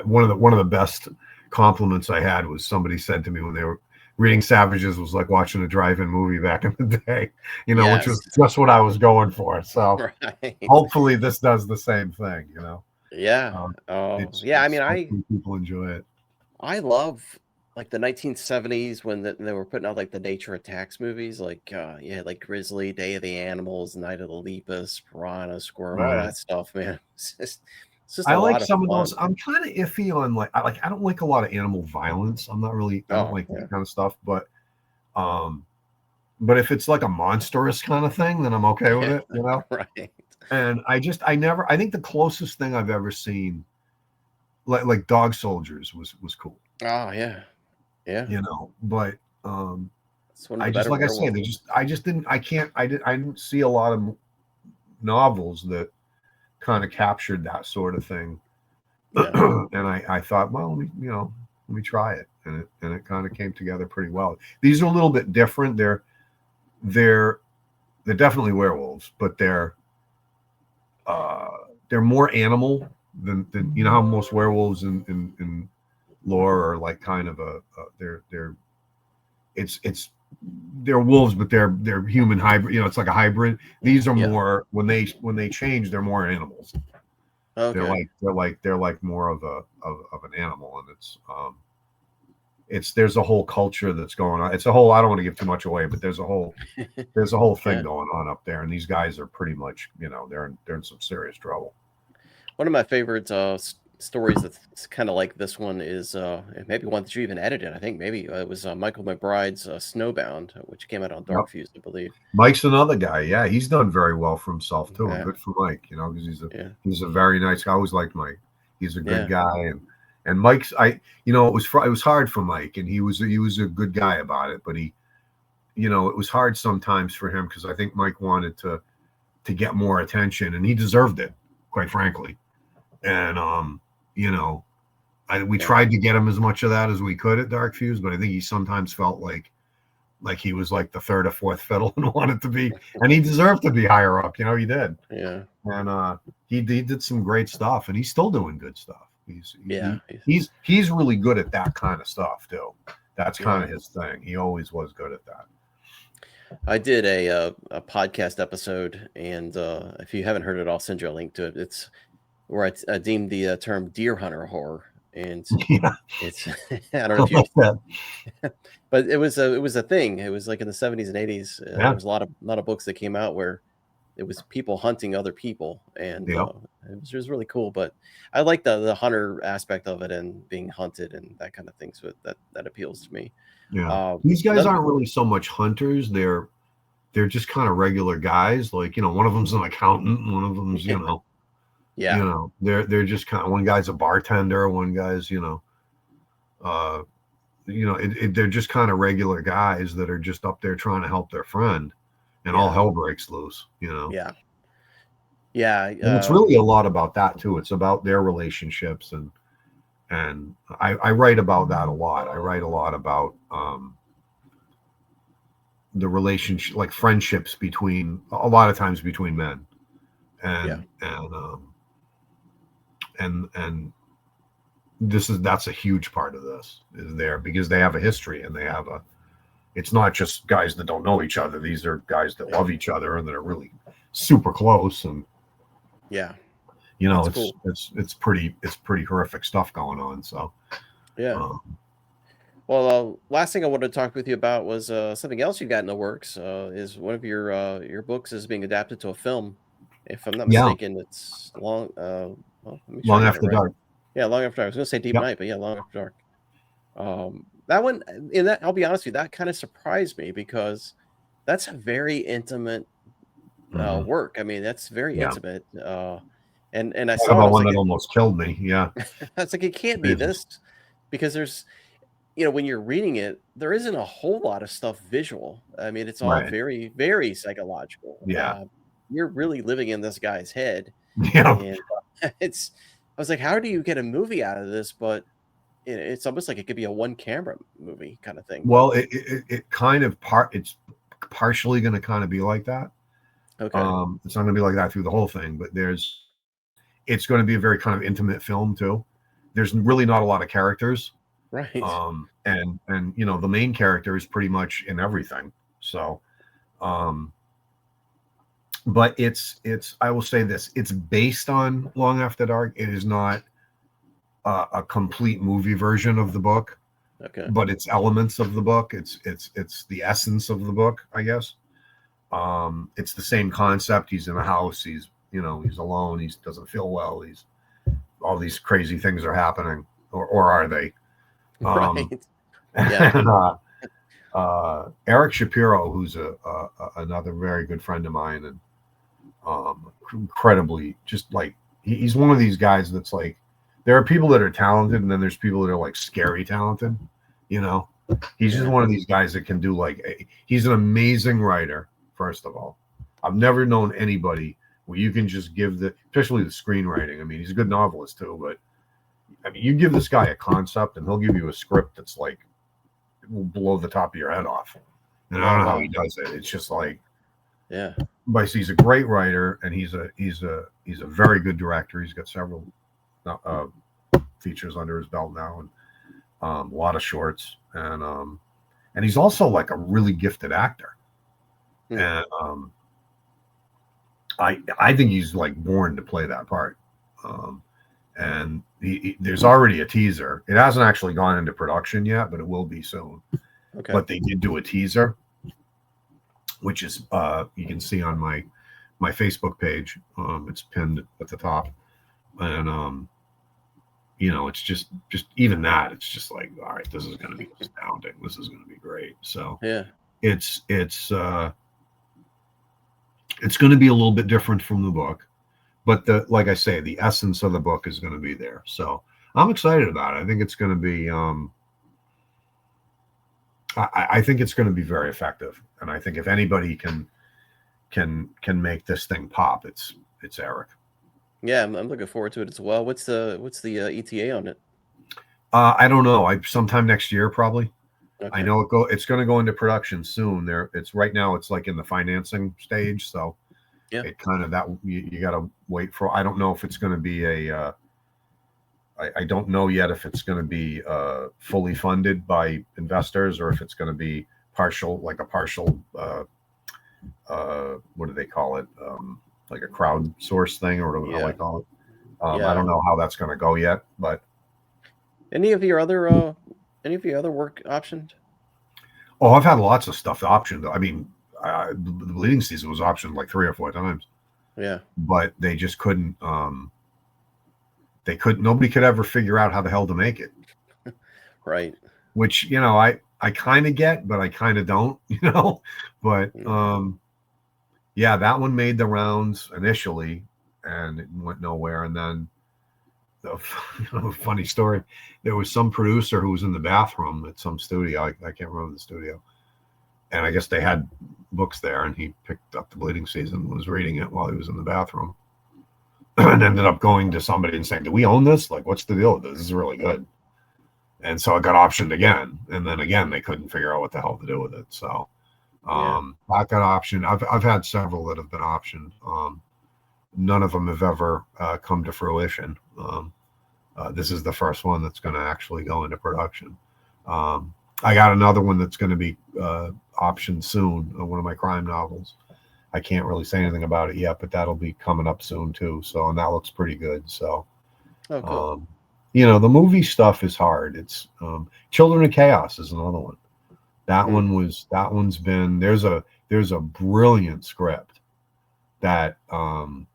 One of the best compliments I had was somebody said to me when they were reading Savages was like watching a drive-in movie back in the day, Yes. which was just what I was going for. So Right. hopefully this does the same thing, Yeah. Yeah. I mean, people enjoy it. I love like the 1970s when they were putting out like the nature attacks movies, like like Grizzly, Day of the Animals, Night of the Lepus, Piranha, Squirrel, all that stuff, man. It's just I a like lot of some of fun. those. I'm kind of iffy on I don't like a lot of animal violence. I don't like that kind of stuff, but But if it's like a monstrous kind of thing, then I'm okay with it, you know? Right. And I think the closest thing I've ever seen, like Dog Soldiers was cool, Oh yeah. Yeah. you know, but It's one of I the just, better like I said, werewolf. I just didn't, I didn't see a lot of novels that kind of captured that sort of thing. Yeah. And I thought, well, let me try it. And it kind of came together pretty well. These are a little bit different. They're definitely werewolves, but they're more animal than you know how most werewolves in lore are like kind of they're it's they're wolves, but they're human hybrid. You know, it's like a hybrid. These are Yeah. more when they change, they're more animals. Okay. They're like more of an animal, and it's there's a whole culture that's going on. It's a whole, I don't want to give too much away, but there's a whole thing Yeah. going on up there, and these guys are pretty much, you know, they're in some serious trouble. One of my favorite stories that's kind of like this one is and maybe one that you even edited. I think maybe it was Michael McBride's Snowbound, which came out on Yep. Dark Fuse, I believe. Mike's another guy. Yeah, he's done very well for himself too, and Yeah. good for Mike. You know, because Yeah. he's a very nice guy. I always liked Mike. He's a good Yeah. guy, and Mike's you know, it was hard for Mike, and he was a good guy about it, but he, you know, it was hard sometimes for him because I think Mike wanted to get more attention, and he deserved it, quite frankly. And you know, we Yeah. tried to get him as much of that as we could at Dark Fuse, but I think he sometimes felt like he was like the third or fourth fiddle and wanted to be, and he deserved to be higher up. You know, he did. Yeah. And he did some great stuff, and he's still doing good stuff. Yeah. He's really good at that kind of stuff too. That's kind Yeah. of his thing. He always was good at that. I did a podcast episode, and if you haven't heard it, I'll send you a link to it. It's where I deemed the term deer hunter horror, and Yeah, it's I don't know I if you, like that. but it was a thing. It was like in the 70s and 80s. There Yeah, was a lot of books that came out where it was people hunting other people, and yep, it was really cool. But I like the hunter aspect of it and being hunted and that kind of thing. So that appeals to me. yeah. These guys Another, aren't really so much hunters. They're just kind of regular guys. Like, you know, one of them's an accountant, one of them's, yeah, they're just kind of, one guy's a bartender, one guy's, they're just kind of regular guys that are just up there trying to help their friend, and all yeah, hell breaks loose, you know. yeah, yeah. And it's really a lot about that too. It's about their relationships, and I write about that a lot. I write a lot about the relationship, like friendships between, a lot of times between men, Yeah. and that's a huge part of this is there, because they have a history, and it's not just guys that don't know each other. These are guys that love each other and that are really super close, and Yeah. you know, That's cool. it's pretty horrific stuff going on. So Yeah. Well, last thing I wanted to talk with you about was something else you got in the works. Is one of your books is being adapted to a film. If I'm not yeah, mistaken, it's long. Well, let me make sure I Long got it After right. Dark. Yeah, Long After Dark. I was gonna say Deep Yep. Night, but yeah, Long After Dark. That one, in that, I'll be honest with you, that kind of surprised me because that's a very intimate Mhm. work. I mean, that's very Yeah. intimate. And I Talk saw it. I about was one like, that almost killed me. Yeah. I was like, it can't be Jesus. this, because there's, when you're reading it, there isn't a whole lot of stuff visual. I mean, it's all Right. very, very psychological. Yeah. You're really living in this guy's head, Yeah. and it's. I was like, how do you get a movie out of this? But it's almost like it could be a one camera movie kind of thing. But Well, it kind of it's partially going to kind of be like that. okay, It's not going to be like that through the whole thing, but it's going to be a very kind of intimate film too. There's really not a lot of characters. right, And you know, the main character is pretty much in everything. So, but it's I will say this, it's based on Long After Dark. It is not a complete movie version of the book, okay, but it's elements of the book. It's the essence of the book, I guess. It's the same concept. He's in a house, he's alone, he doesn't feel well, all these crazy things are happening, or are they? right, yeah, And Eric Shapiro, who's another very good friend of mine, and incredibly just like he's one of these guys that's like, there are people that are talented, and then there's people that are like scary talented. You know, he's just one of these guys that can do like he's an amazing writer. First of all, I've never known anybody where you can just give especially the screenwriting. I mean, he's a good novelist too, but I mean, you give this guy a concept and he'll give you a script that's like, it will blow the top of your head off. And I don't know how he does it. It's just like, but he's a great writer, and he's a very good director. He's got several features under his belt now, and a lot of shorts, and he's also like a really gifted actor. And I think he's like born to play that part. And there's already a teaser. It hasn't actually gone into production yet, but it will be soon. Okay. But they did do a teaser, which is you can see on my Facebook page. It's pinned at the top, and you know, it's just even that, it's just like, all right, this is going to be astounding. This is going to be great. So it's going to be a little bit different from the book, but like I say, the essence of the book is going to be there. So I'm excited about it. I think it's going to be I think it's going to be very effective, and I think if anybody can make this thing pop, it's Eric. Yeah, I'm looking forward to it as well. What's the ETA on it? I don't know. Sometime next year probably. Okay. I know it's going to go into production soon. It's right now. It's like in the financing stage, so it kind of that you got to wait for. I don't know if it's going to be a. I don't know yet if it's going to be fully funded by investors, or if it's going to be partial. What do they call it? Like a crowdsource thing, or whatever I call it. I don't know how that's going to go yet, but any of your other work optioned? Oh, I've had lots of stuff optioned. I mean, the Bleeding Season was optioned like 3 or 4 times. Yeah, but they just couldn't. Nobody could ever figure out how the hell to make it. Right. Which, you know, I kind of get, but I kind of don't. You know, but yeah, that one made the rounds initially, and it went nowhere. And then, funny story, there was some producer who was in the bathroom at some studio. I can't remember the studio, and I guess they had books there, and he picked up the Bleeding Season and was reading it while he was in the bathroom, and ended up going to somebody and saying, "Do we own this? Like, what's the deal with this? This is really good." And so it got optioned again, and then again they couldn't figure out what the hell to do with it. So. That got optioned. I've had several that have been optioned. None of them have ever come to fruition. This is the first one that's going to actually go into production. I got another one that's going to be optioned soon. One of my crime novels. I can't really say anything about it yet, but that'll be coming up soon too. So, and that looks pretty good. So, cool. You know, the movie stuff is hard. It's Children of Chaos is another one. That one's been, there's a brilliant script that and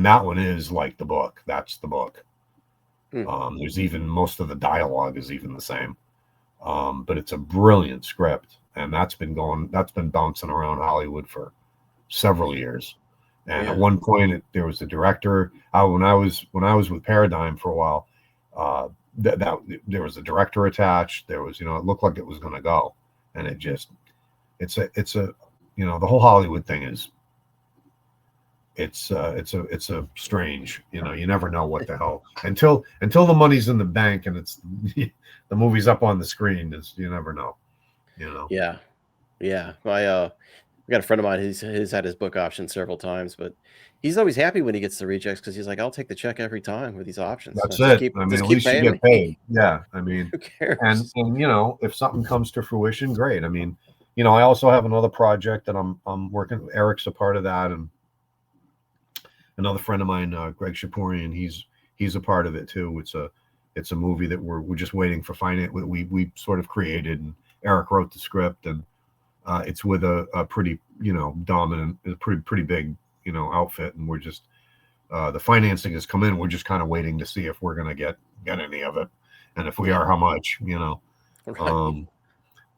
that one is like the book. That's the book. There's even most of the dialogue is even the same. But it's a brilliant script, and that's been bouncing around Hollywood for several years. And at one point there was a director when I was with Paradigm for a while, that there was a director attached. There was, you know, it looked like it was going to go. And it's a, you know, the whole Hollywood thing is, it's a strange, you know, you never know what the hell until the money's in the bank and it's the movie's up on the screen. You never know, you know. Yeah. I got a friend of mine. He's had his book optioned several times, but he's always happy when he gets the rejects because he's like, "I'll take the check every time with these options." That's it. I mean, at least you get paid. Yeah, I mean, who cares? And you know, if something comes to fruition, great. I mean, you know, I also have another project that I'm working. Eric's a part of that, and another friend of mine, Greg Shaporian, he's a part of it too. It's a movie that we're just waiting for finance. We sort of created, and Eric wrote the script, and it's with a pretty, you know, dominant, pretty big, you know, outfit, and we're just the financing has come in. We're just kind of waiting to see if we're going to get any of it, and if we are, how much, you know. Right.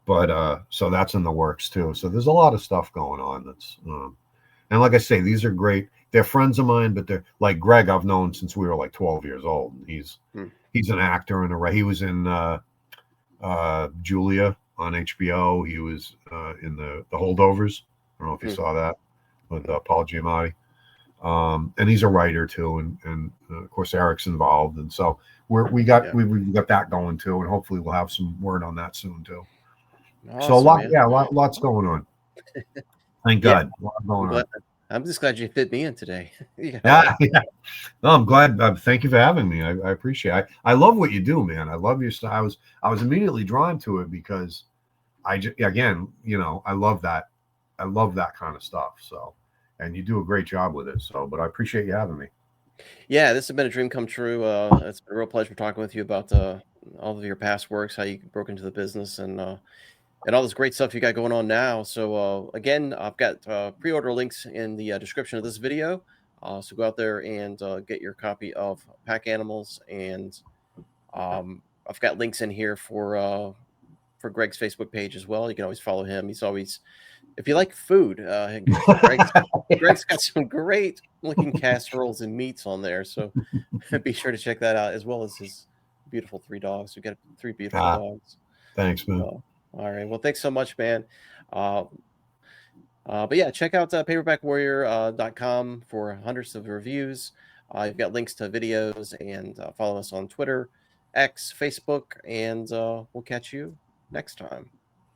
But so that's in the works too. So there's a lot of stuff going on. That's and like I say, these are great. They're friends of mine, but they're like Greg. I've known since we were like 12 years old. He's an actor and he was in Julia on HBO. He was in the Holdovers. I don't know if you saw that with Paul Giamatti. And he's a writer too, and of course Eric's involved, and so we've got that going too, and hopefully we'll have some word on that soon too. Awesome, so man. Lots going on. Thank God, a lot going on. I'm just glad you fit me in today. Yeah. No, I'm glad. Thank you for having me. I appreciate it. I love what you do, man. I love your style. I was immediately drawn to it because I love that. I love that kind of stuff. So, and you do a great job with it. So, but I appreciate you having me. Yeah, this has been a dream come true. It's been a real pleasure talking with you about all of your past works, how you broke into the business, and all this great stuff you got going on now. So again, I've got pre-order links in the description of this video. So go out there and get your copy of Pack Animals, and I've got links in here for Greg's Facebook page as well. You can always follow him. He's always, if you like food, Greg's got some great looking casseroles and meats on there. So be sure to check that out, as well as his beautiful 3 dogs. We got 3 beautiful dogs. Thanks, man. All right. Well, thanks so much, man. But yeah, check out paperbackwarrior.com for hundreds of reviews. You've got links to videos, and follow us on Twitter, X, Facebook, and we'll catch you next time.